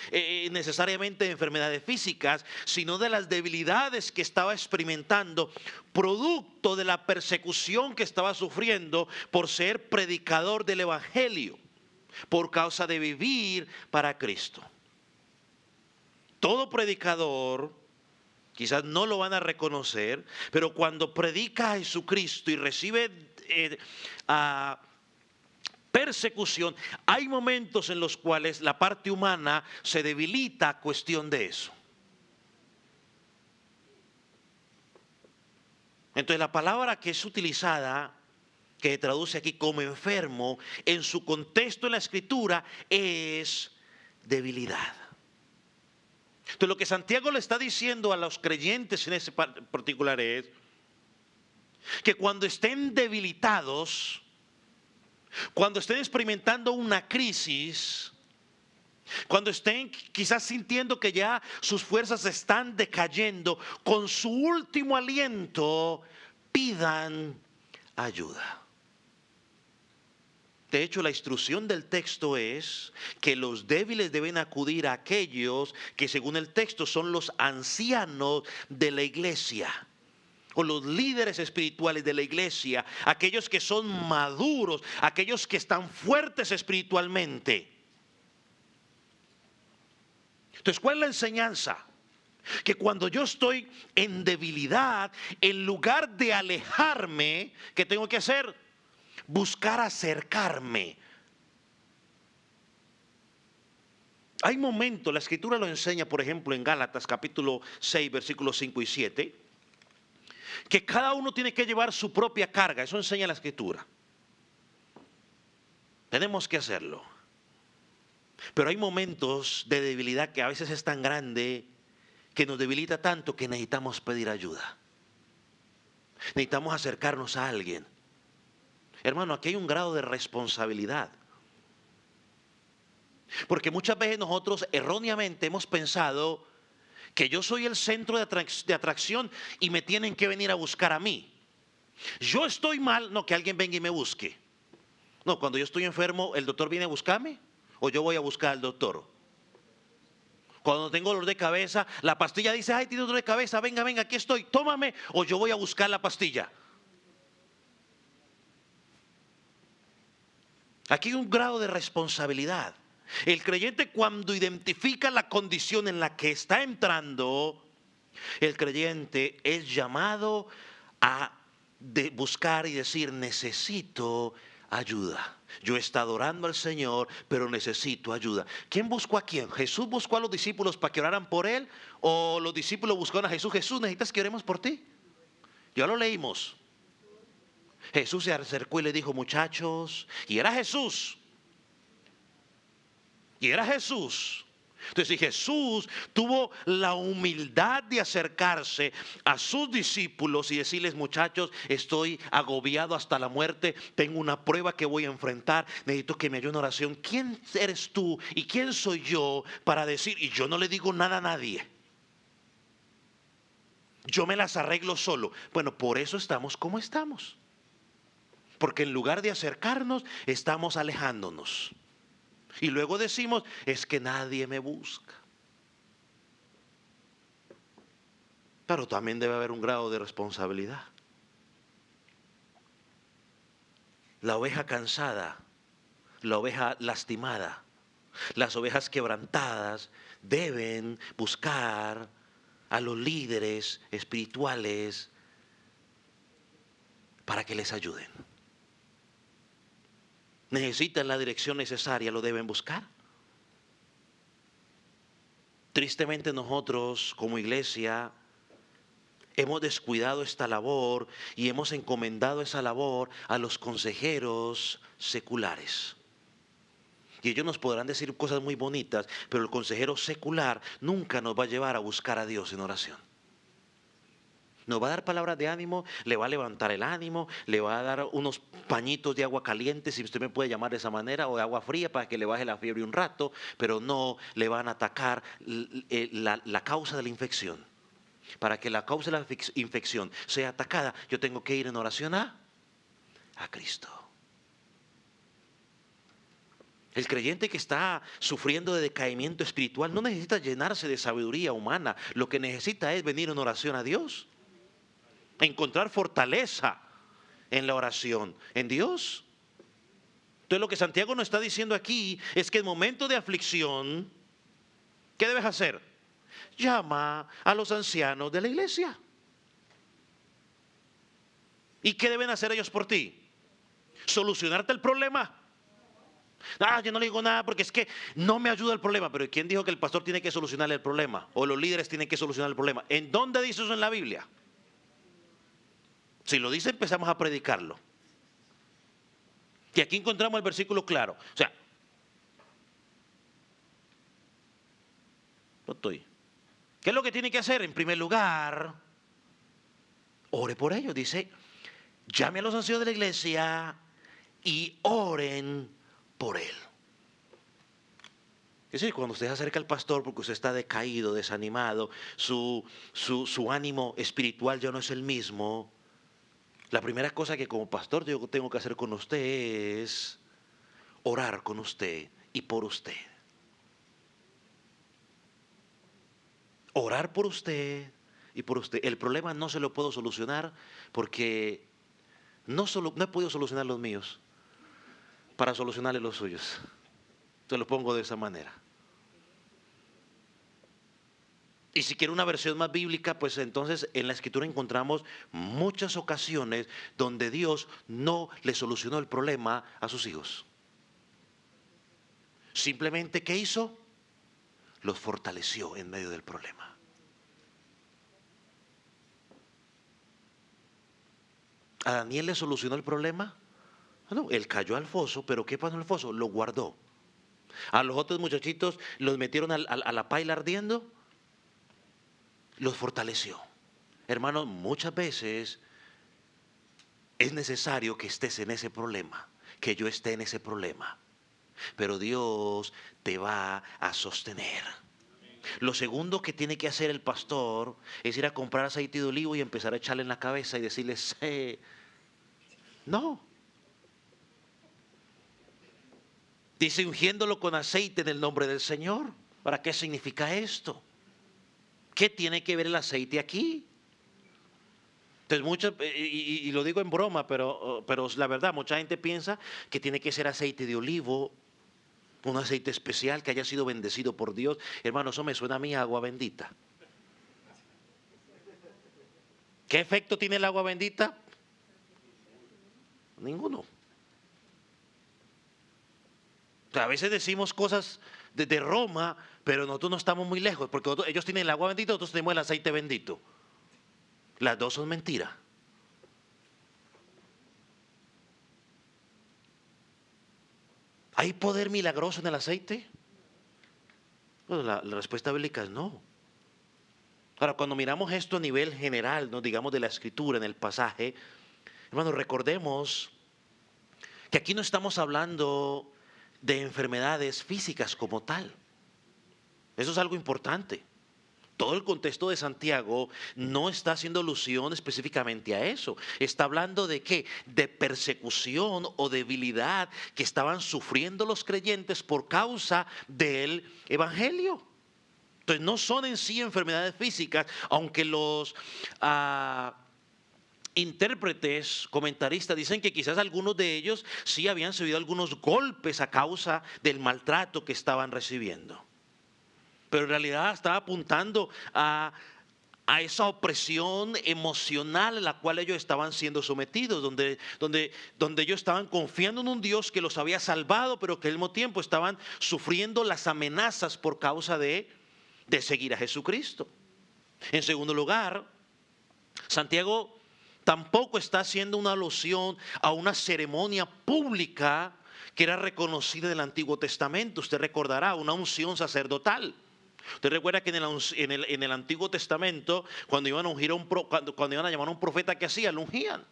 necesariamente de enfermedades físicas, sino de las debilidades que estaba experimentando, producto de la persecución que estaba sufriendo por ser predicador del Evangelio, por causa de vivir para Cristo. Todo predicador, quizás no lo van a reconocer, pero cuando predica a Jesucristo y recibe persecución, hay momentos en los cuales la parte humana se debilita a cuestión de eso. Entonces la palabra que es utilizada, que traduce aquí como enfermo, en su contexto en la escritura es debilidad. Entonces lo que Santiago le está diciendo a los creyentes en ese particular es que cuando estén debilitados, cuando estén experimentando una crisis, cuando estén quizás sintiendo que ya sus fuerzas están decayendo, con su último aliento pidan ayuda. De hecho, la instrucción del texto es que los débiles deben acudir a aquellos que, según el texto, son los ancianos de la iglesia, o los líderes espirituales de la iglesia, aquellos que son maduros, aquellos que están fuertes espiritualmente. Entonces, ¿cuál es la enseñanza? Que cuando yo estoy en debilidad, en lugar de alejarme, ¿qué tengo que hacer? Buscar acercarme. Hay momentos, la escritura lo enseña, por ejemplo, en Gálatas capítulo 6, versículos 5 y 7, que cada uno tiene que llevar su propia carga. Eso enseña la escritura. Tenemos que hacerlo. Pero hay momentos de debilidad que a veces es tan grande que nos debilita tanto que necesitamos pedir ayuda. Necesitamos acercarnos a alguien. Hermano, aquí hay un grado de responsabilidad. Porque muchas veces nosotros erróneamente hemos pensado que yo soy el centro de atracción y me tienen que venir a buscar a mí. Yo estoy mal, no, que alguien venga y me busque. No, cuando yo estoy enfermo, ¿el doctor viene a buscarme? ¿O yo voy a buscar al doctor? Cuando tengo dolor de cabeza, la pastilla dice, ay, tiene dolor de cabeza, venga, venga, aquí estoy, tómame, o yo voy a buscar la pastilla. Aquí hay un grado de responsabilidad. El creyente, cuando identifica la condición en la que está entrando, el creyente es llamado a buscar y decir, necesito ayuda. Yo he estado orando al Señor, pero necesito ayuda. ¿Quién buscó a quién? ¿Jesús buscó a los discípulos para que oraran por él? ¿O los discípulos buscaron a Jesús? Jesús, ¿necesitas que oremos por ti? Ya lo leímos. Jesús se acercó y le dijo, muchachos, y era Jesús. Y era Jesús. Entonces, si Jesús tuvo la humildad de acercarse a sus discípulos y decirles, muchachos, estoy agobiado hasta la muerte, tengo una prueba que voy a enfrentar, necesito que me ayude en oración. ¿Quién eres tú y quién soy yo para decir? Y yo no le digo nada a nadie. Yo me las arreglo solo. Bueno, por eso estamos como estamos. Porque en lugar de acercarnos, estamos alejándonos. Y luego decimos, es que nadie me busca. Pero también debe haber un grado de responsabilidad. La oveja cansada, la oveja lastimada, las ovejas quebrantadas deben buscar a los líderes espirituales para que les ayuden. Necesitan la dirección necesaria, lo deben buscar. Tristemente nosotros como iglesia hemos descuidado esta labor y hemos encomendado esa labor a los consejeros seculares. Y ellos nos podrán decir cosas muy bonitas, pero el consejero secular nunca nos va a llevar a buscar a Dios en oración. Nos va a dar palabras de ánimo, le va a levantar el ánimo, le va a dar unos pañitos de agua caliente, si usted me puede llamar de esa manera, o de agua fría para que le baje la fiebre un rato, pero no le van a atacar la causa de la infección. Para que la causa de la infección sea atacada, yo tengo que ir en oración a Cristo. El creyente que está sufriendo de decaimiento espiritual no necesita llenarse de sabiduría humana, lo que necesita es venir en oración a Dios. Encontrar fortaleza en la oración, en Dios. Entonces lo que Santiago nos está diciendo aquí es que en momento de aflicción, ¿qué debes hacer? Llama a los ancianos de la iglesia. ¿Y qué deben hacer ellos por ti? ¿Solucionarte el problema? Ah, yo no le digo nada porque es que no me ayuda el problema. Pero ¿quién dijo que el pastor tiene que solucionar el problema? O los líderes tienen que solucionar el problema. ¿En dónde dice eso en la Biblia? Si lo dice, empezamos a predicarlo. Y aquí encontramos el versículo claro. O sea, no estoy. ¿Qué es lo que tiene que hacer? En primer lugar, ore por ellos. Dice, llame a los ancianos de la iglesia y oren por él. Es decir, cuando usted se acerca al pastor porque usted está decaído, desanimado, su ánimo espiritual ya no es el mismo. La primera cosa que como pastor yo tengo que hacer con usted es orar con usted y por usted. Orar por usted y por usted. El problema no se lo puedo solucionar porque no he podido solucionar los míos para solucionarle los suyos. Te lo pongo de esa manera. Y si quiere una versión más bíblica, pues entonces en la Escritura encontramos muchas ocasiones donde Dios no le solucionó el problema a sus hijos. Simplemente, ¿qué hizo? los fortaleció en medio del problema. ¿A Daniel le solucionó el problema? No, él cayó al foso, pero ¿qué pasó en el foso? Lo guardó. A los otros muchachitos los metieron a la paila ardiendo, los fortaleció. Hermanos, muchas veces es necesario que estés en ese problema, que yo esté en ese problema, pero Dios te va a sostener. Lo segundo que tiene que hacer el pastor es ir a comprar aceite de olivo y empezar a echarle en la cabeza y decirles, no. Dice, ungiéndolo con aceite en el nombre del Señor. ¿Para qué significa esto? ¿Qué tiene que ver el aceite aquí? Entonces, y lo digo en broma, pero la verdad, mucha gente piensa que tiene que ser aceite de olivo, un aceite especial que haya sido bendecido por Dios. Hermano, eso me suena a mí a agua bendita. ¿Qué efecto tiene el agua bendita? Ninguno. O sea, a veces decimos cosas de Roma, pero nosotros no estamos muy lejos, porque ellos tienen el agua bendita, nosotros tenemos el aceite bendito. Las dos son mentiras. ¿Hay poder milagroso en el aceite? Bueno, la respuesta bíblica es no. Ahora, cuando miramos esto a nivel general, ¿no? Digamos de la escritura, en el pasaje, hermanos, recordemos que aquí no estamos hablando de enfermedades físicas como tal. Eso es algo importante. Todo el contexto de Santiago no está haciendo alusión específicamente a eso. Está hablando de qué, de persecución o debilidad que estaban sufriendo los creyentes por causa del evangelio. Entonces no son en sí enfermedades físicas, aunque los intérpretes, comentaristas dicen que quizás algunos de ellos sí habían recibido algunos golpes a causa del maltrato que estaban recibiendo. Pero en realidad estaba apuntando a esa opresión emocional a la cual ellos estaban siendo sometidos, donde ellos estaban confiando en un Dios que los había salvado, pero que al mismo tiempo estaban sufriendo las amenazas por causa de seguir a Jesucristo. En segundo lugar, Santiago tampoco está haciendo una alusión a una ceremonia pública que era reconocida en el Antiguo Testamento. Usted recordará una unción sacerdotal. Usted recuerda que en el Antiguo Testamento, cuando iban a ungir cuando iban a llamar a un profeta, ¿qué hacían? Lo ungían.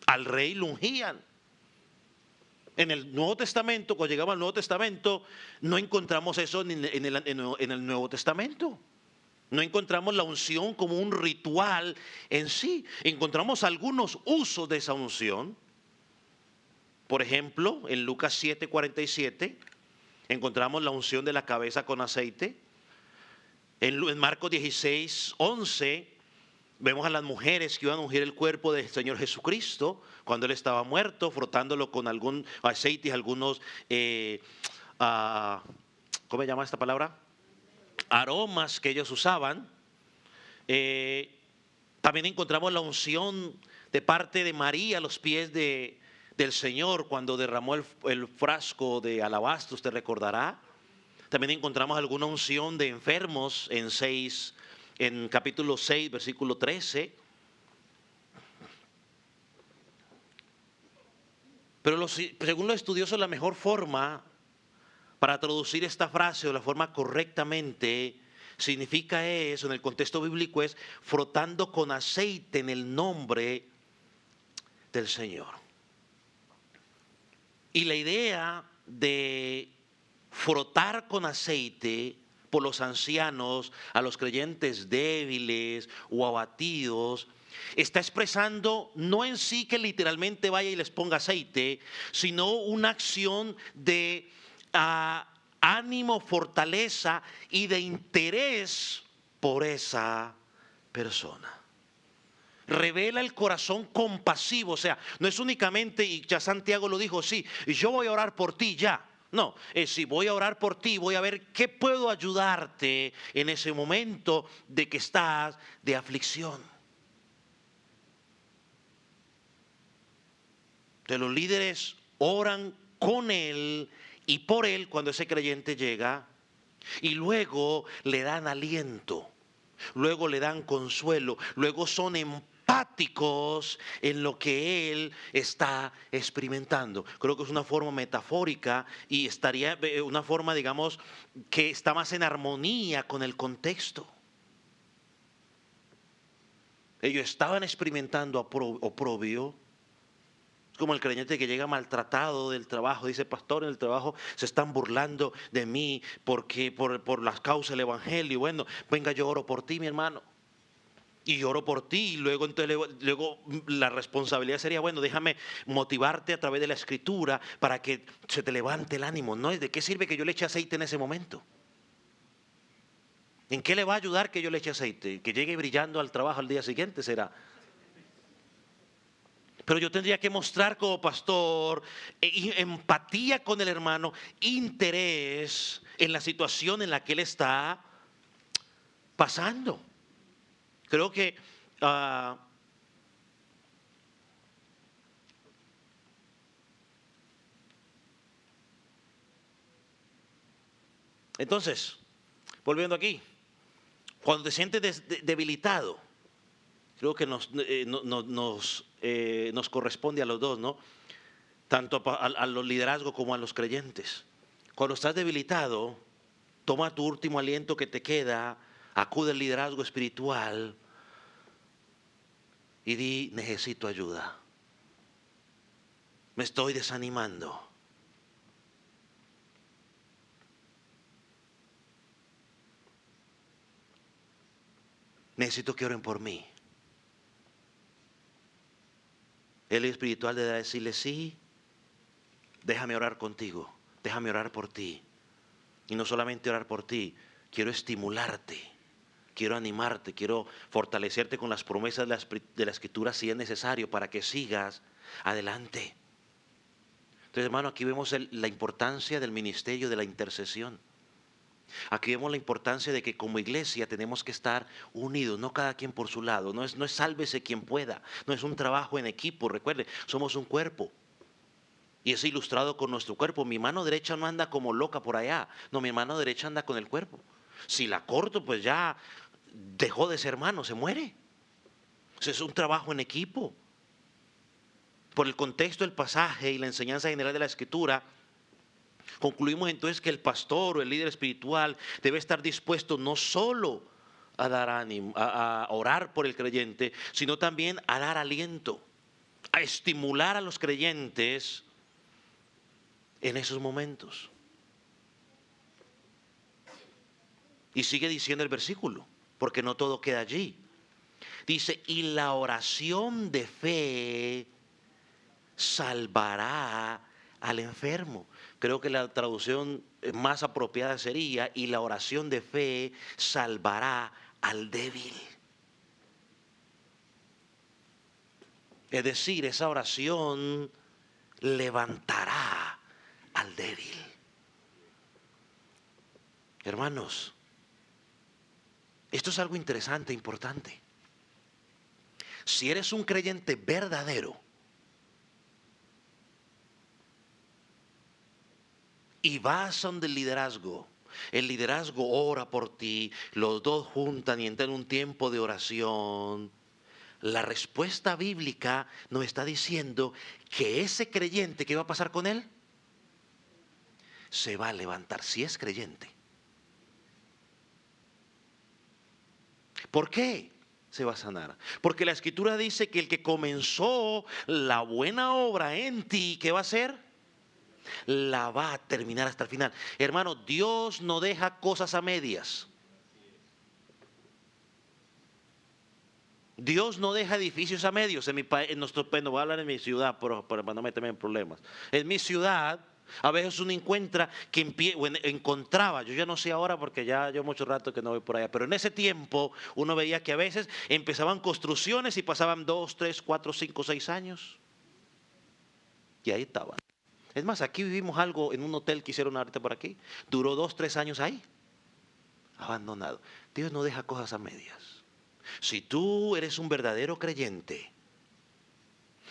Al rey lo ungían. En el Nuevo Testamento, cuando llegamos al Nuevo Testamento, no encontramos eso en el Nuevo Testamento. No encontramos la unción como un ritual en sí. Encontramos algunos usos de esa unción. Por ejemplo, en Lucas 7:47 encontramos la unción de la cabeza con aceite. En Marcos 16:11 vemos a las mujeres que iban a ungir el cuerpo del Señor Jesucristo cuando Él estaba muerto, frotándolo con algún aceite y algunos, ¿cómo se llama esta palabra? Aromas que ellos usaban. También encontramos la unción de parte de María a los pies del Señor cuando derramó el frasco de alabastro, usted recordará. También encontramos alguna unción de enfermos en capítulo 6, versículo 13. Pero según los estudiosos, la mejor forma para traducir esta frase de la forma correctamente significa eso, en el contexto bíblico, es frotando con aceite en el nombre del Señor. Y la idea de frotar con aceite por los ancianos, a los creyentes débiles o abatidos, está expresando no en sí que literalmente vaya y les ponga aceite, sino una acción de ánimo, fortaleza y de interés por esa persona. Revela el corazón compasivo, o sea, no es únicamente, y ya Santiago lo dijo, sí, yo voy a orar por ti ya. No, es si voy a orar por ti, voy a ver qué puedo ayudarte en ese momento de que estás de aflicción. Entonces los líderes oran con él y por él cuando ese creyente llega. Y luego le dan aliento, luego le dan consuelo, luego son empáticos en lo que él está experimentando. Creo que es una forma metafórica y estaría una forma, digamos, que está más en armonía con el contexto. Ellos estaban experimentando oprobio. Es como el creyente que llega maltratado del trabajo. Dice, pastor, en el trabajo se están burlando de mí porque por las causas del evangelio. Bueno, venga, yo oro por ti, mi hermano. Y oro por ti. Y luego, entonces, luego la responsabilidad sería, bueno, déjame motivarte a través de la escritura para que se te levante el ánimo. ¿No? ¿De qué sirve que yo le eche aceite en ese momento? ¿En qué le va a ayudar que yo le eche aceite? Que llegue brillando al trabajo al día siguiente será. Pero yo tendría que mostrar como pastor empatía con el hermano, interés en la situación en la que él está pasando. Creo que entonces, volviendo aquí, cuando te sientes debilitado, creo que nos corresponde a los dos, ¿no? Tanto a los liderazgos como a los creyentes. Cuando estás debilitado, toma tu último aliento que te queda, acude al liderazgo espiritual y di, necesito ayuda. Me estoy desanimando. Necesito que oren por mí. El espiritual debe decirle, sí, déjame orar contigo, déjame orar por ti. Y no solamente orar por ti, quiero estimularte, quiero animarte, quiero fortalecerte con las promesas de la Escritura si es necesario para que sigas adelante. Entonces, hermano, aquí vemos la importancia del ministerio de la intercesión. Aquí vemos la importancia de que como iglesia tenemos que estar unidos, no cada quien por su lado. No es sálvese quien pueda, no es un trabajo en equipo. Recuerde, somos un cuerpo. Y es ilustrado con nuestro cuerpo. Mi mano derecha no anda como loca por allá. No, mi mano derecha anda con el cuerpo. Si la corto, pues ya dejó de ser mano, se muere. Eso es un trabajo en equipo. Por el contexto del pasaje y la enseñanza general de la Escritura, concluimos entonces que el pastor o el líder espiritual debe estar dispuesto no solo a dar ánimo, a orar por el creyente, sino también a dar aliento, a estimular a los creyentes en esos momentos. Y sigue diciendo el versículo, porque no todo queda allí. Dice, y la oración de fe salvará al enfermo. Creo que la traducción más apropiada sería, y la oración de fe salvará al débil. Es decir, esa oración levantará al débil. Hermanos, esto es algo interesante, importante. Si eres un creyente verdadero y vas donde el liderazgo ora por ti, los dos juntan y entran en un tiempo de oración. La respuesta bíblica nos está diciendo que ese creyente, ¿qué va a pasar con él? Se va a levantar, si es creyente. ¿Por qué se va a sanar? Porque la Escritura dice que el que comenzó la buena obra en ti, ¿qué va a hacer? La va a terminar hasta el final. Hermano, Dios no deja cosas a medias. Dios no deja edificios a medios. En nuestro país, no voy a hablar en mi ciudad para no meterme en problemas. En mi ciudad, a veces uno encuentra encontraba, yo ya no sé ahora porque ya yo mucho rato que no voy por allá, pero en ese tiempo uno veía que a veces empezaban construcciones y pasaban 2, 3, 4, 5, 6 años. Y ahí estaban. Es más, aquí vivimos algo en un hotel que hicieron ahorita por aquí. Duró 2, 3 años ahí, abandonado. Dios no deja cosas a medias. Si tú eres un verdadero creyente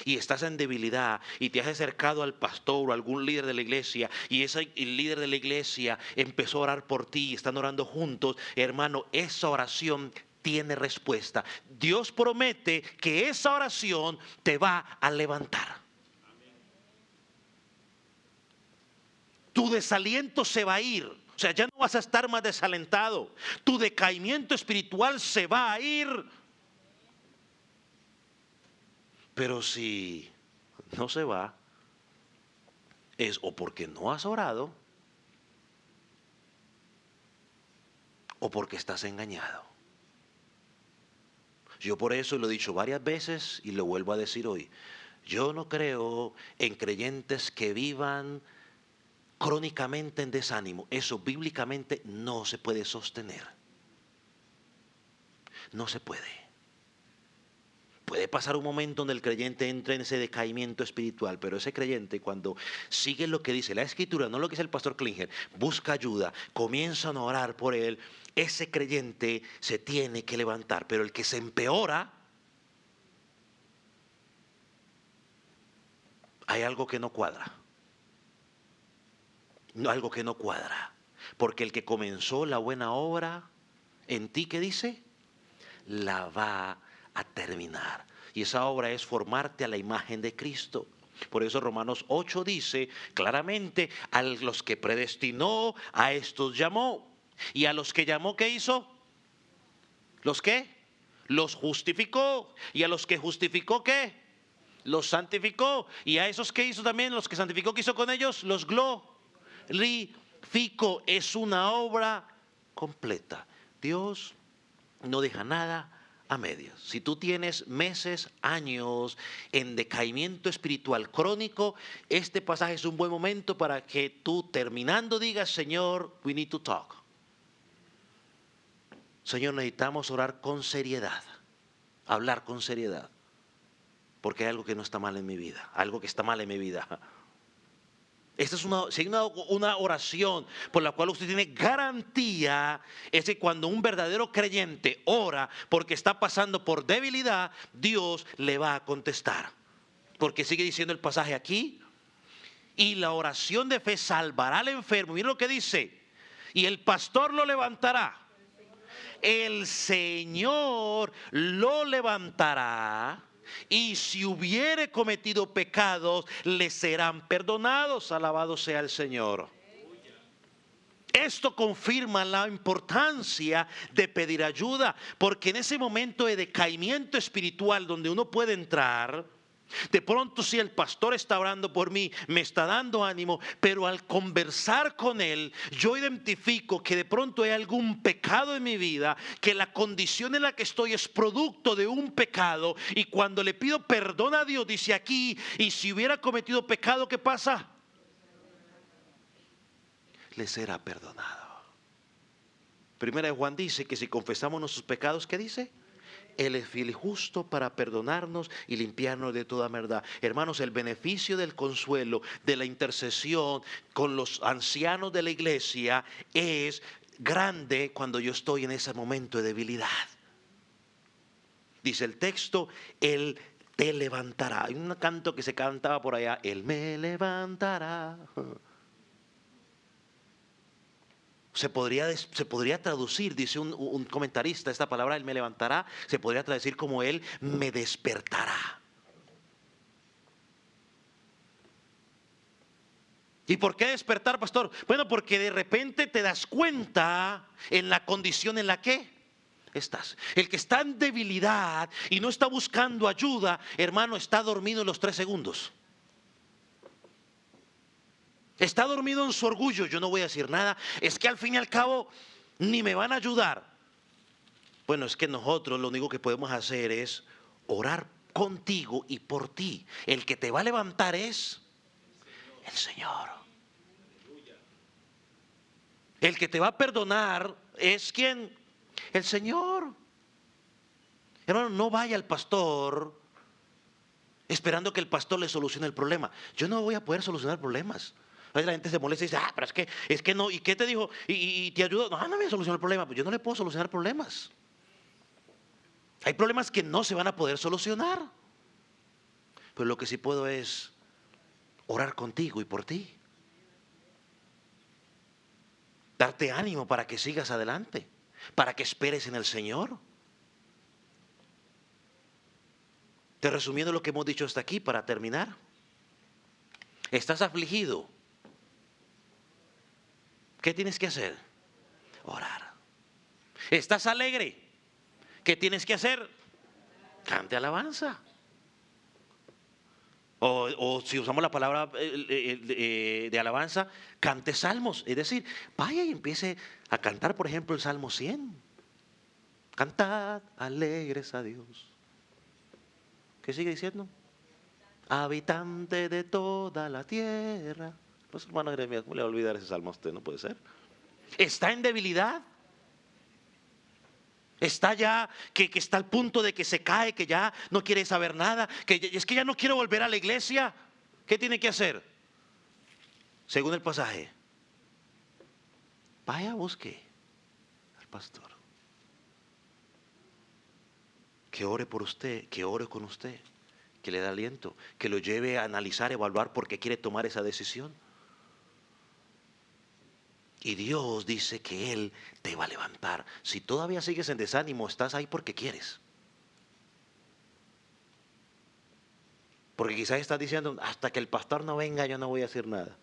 y estás en debilidad y te has acercado al pastor o algún líder de la iglesia y el líder de la iglesia empezó a orar por ti y están orando juntos, hermano, esa oración tiene respuesta. Dios promete que esa oración te va a levantar. Tu desaliento se va a ir. O sea, ya no vas a estar más desalentado. Tu decaimiento espiritual se va a ir. Pero si no se va, es o porque no has orado o porque estás engañado. Yo por eso lo he dicho varias veces y lo vuelvo a decir hoy. Yo no creo en creyentes que vivan crónicamente en desánimo. Eso bíblicamente no se puede sostener. No se puede. Puede pasar un momento donde el creyente entre en ese decaimiento espiritual, pero ese creyente, cuando sigue lo que dice la Escritura, no lo que dice el pastor Klinger, busca ayuda, comienzan a orar por él, ese creyente se tiene que levantar. Pero el que se empeora, hay algo que no cuadra. Algo que no cuadra. Porque el que comenzó la buena obra en ti, ¿qué dice? La va a terminar. Y esa obra es formarte a la imagen de Cristo. Por eso Romanos 8 dice claramente: a los que predestinó, a estos llamó. Y a los que llamó, ¿qué hizo? ¿Los qué? Los justificó. Y a los que justificó, ¿qué? Los santificó. Y a esos que hizo también, los que santificó, ¿qué hizo con ellos? Los glorificó. Es una obra completa. Dios no deja nada a medias. Si tú tienes meses, años en decaimiento espiritual crónico, este pasaje es un buen momento para que tú, terminando, digas: Señor, we need to talk. Señor, necesitamos orar con seriedad, hablar con seriedad, porque hay algo que no está mal en mi vida, algo que está mal en mi vida. Esta es una oración por la cual usted tiene garantía. Es que cuando un verdadero creyente ora porque está pasando por debilidad, Dios le va a contestar. Porque sigue diciendo el pasaje aquí: y la oración de fe salvará al enfermo. Mira lo que dice: y el pastor lo levantará. El Señor lo levantará. Y si hubiere cometido pecados, le serán perdonados. Alabado sea el Señor. Esto confirma la importancia de pedir ayuda, porque en ese momento de decaimiento espiritual donde uno puede entrar, de pronto, si el pastor está orando por mí, me está dando ánimo, pero al conversar con él, yo identifico que de pronto hay algún pecado en mi vida, que la condición en la que estoy es producto de un pecado, y cuando le pido perdón a Dios, dice aquí: y si hubiera cometido pecado, ¿qué pasa? Le será perdonado. Primera de Juan dice que si confesamos nuestros pecados, ¿qué dice? Él es fiel y justo para perdonarnos y limpiarnos de toda maldad. Hermanos, el beneficio del consuelo, de la intercesión con los ancianos de la iglesia es grande cuando yo estoy en ese momento de debilidad. Dice el texto: Él te levantará. Hay un canto que se cantaba por allá: Él me levantará. Se podría traducir, dice un comentarista, esta palabra Él me levantará, se podría traducir como Él me despertará. ¿Y por qué despertar, pastor? Bueno, porque de repente te das cuenta en la condición en la que estás. El que está en debilidad y no está buscando ayuda, hermano, está dormido en los 3 segundos. Está dormido en su orgullo. Yo no voy a decir nada. Es que al fin y al cabo ni me van a ayudar. Bueno, es que nosotros lo único que podemos hacer es orar contigo y por ti. El que te va a levantar es el Señor. El que te va a perdonar es ¿quién? El Señor. Hermano, no vaya al pastor esperando que el pastor le solucione el problema. Yo no voy a poder solucionar problemas. A veces la gente se molesta y dice: pero es que no, ¿y qué te dijo? ¿Y te ayudó? No, no me solucionó el problema. Pues yo no le puedo solucionar problemas. Hay problemas que no se van a poder solucionar. pero lo que sí puedo es orar contigo y por ti. Darte ánimo para que sigas adelante, para que esperes en el Señor. Te resumiendo lo que hemos dicho hasta aquí para terminar. ¿Estás afligido? ¿Qué tienes que hacer? Orar. ¿Estás alegre? ¿Qué tienes que hacer? Cante alabanza. O si usamos la palabra de alabanza, cante salmos. Es decir, vaya y empiece a cantar, por ejemplo, el Salmo 100. Cantad alegres a Dios. ¿Qué sigue diciendo? Habitante de toda la tierra. Pues hermano Jeremías, ¿cómo le va a olvidar ese salmo a usted? No puede ser. ¿Está en debilidad? Está ya, que está al punto de que se cae, que ya no quiere saber nada, es que ya no quiero volver a la iglesia. ¿Qué tiene que hacer? Según el pasaje, vaya, busque al pastor, que ore por usted, que ore con usted, que le dé aliento, que lo lleve a analizar, evaluar por qué quiere tomar esa decisión. Y Dios dice que Él te va a levantar. Si todavía sigues en desánimo, estás ahí porque quieres. Porque quizás estás diciendo, hasta que el pastor no venga, yo no voy a hacer nada.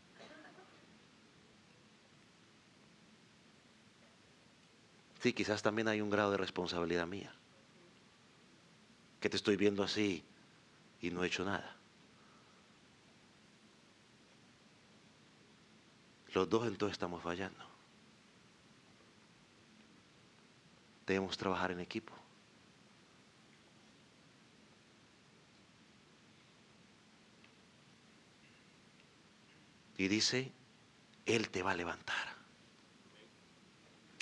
Sí, quizás también hay un grado de responsabilidad mía. Que te estoy viendo así y no he hecho nada. Los dos entonces estamos fallando. Debemos trabajar en equipo. Y dice, Él te va a levantar.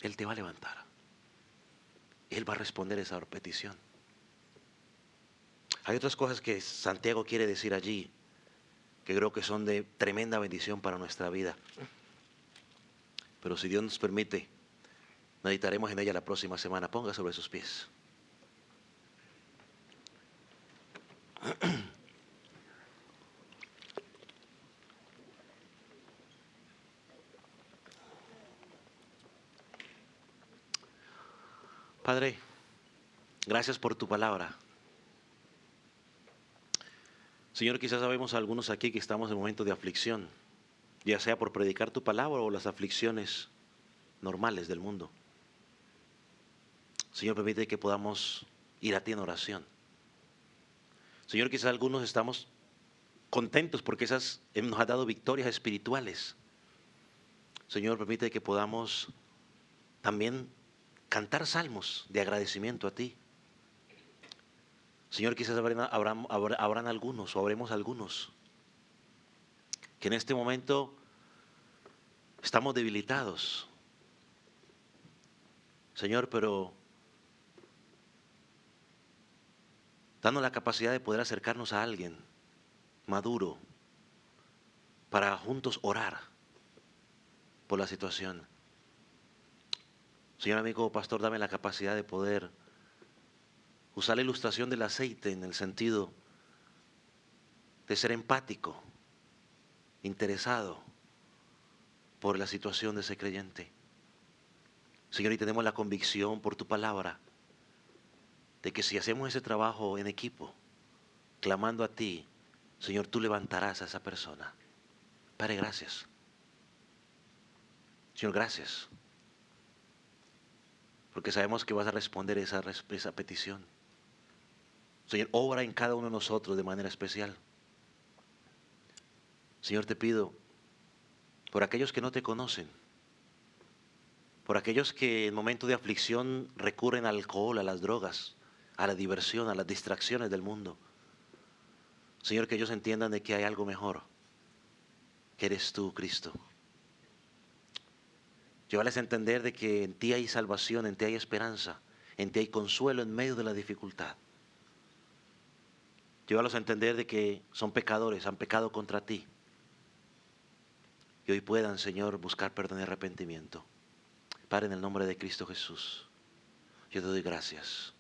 Él te va a levantar. Él va a responder esa petición. Hay otras cosas que Santiago quiere decir allí, que creo que son de tremenda bendición para nuestra vida. Pero si Dios nos permite, meditaremos en ella la próxima semana. Ponga sobre sus pies. Padre, gracias por tu palabra. Señor, quizás sabemos algunos aquí que estamos en momentos de aflicción, ya sea por predicar tu palabra o las aflicciones normales del mundo. Señor, permite que podamos ir a ti en oración. Señor, quizás algunos estamos contentos porque nos has dado victorias espirituales. Señor, permite que podamos también cantar salmos de agradecimiento a ti. Señor, quizás habrán algunos o habremos algunos que en este momento estamos debilitados. Señor, pero danos la capacidad de poder acercarnos a alguien maduro para juntos orar por la situación. Señor amigo pastor, dame la capacidad de poder usar la ilustración del aceite en el sentido de ser empático, interesado por la situación de ese creyente. Señor, y tenemos la convicción por tu palabra de que si hacemos ese trabajo en equipo, clamando a ti, Señor, tú levantarás a esa persona. Padre, gracias. Señor, gracias. Porque sabemos que vas a responder esa petición. Señor, obra en cada uno de nosotros de manera especial. Señor, te pido por aquellos que no te conocen, por aquellos que en momentos de aflicción recurren al alcohol, a las drogas, a la diversión, a las distracciones del mundo. Señor, que ellos entiendan de que hay algo mejor, que eres tú, Cristo. Llévales a entender de que en ti hay salvación, en ti hay esperanza, en ti hay consuelo en medio de la dificultad. Llévalos a entender de que son pecadores, han pecado contra ti. Y hoy puedan, Señor, buscar perdón y arrepentimiento. Padre, en el nombre de Cristo Jesús, yo te doy gracias.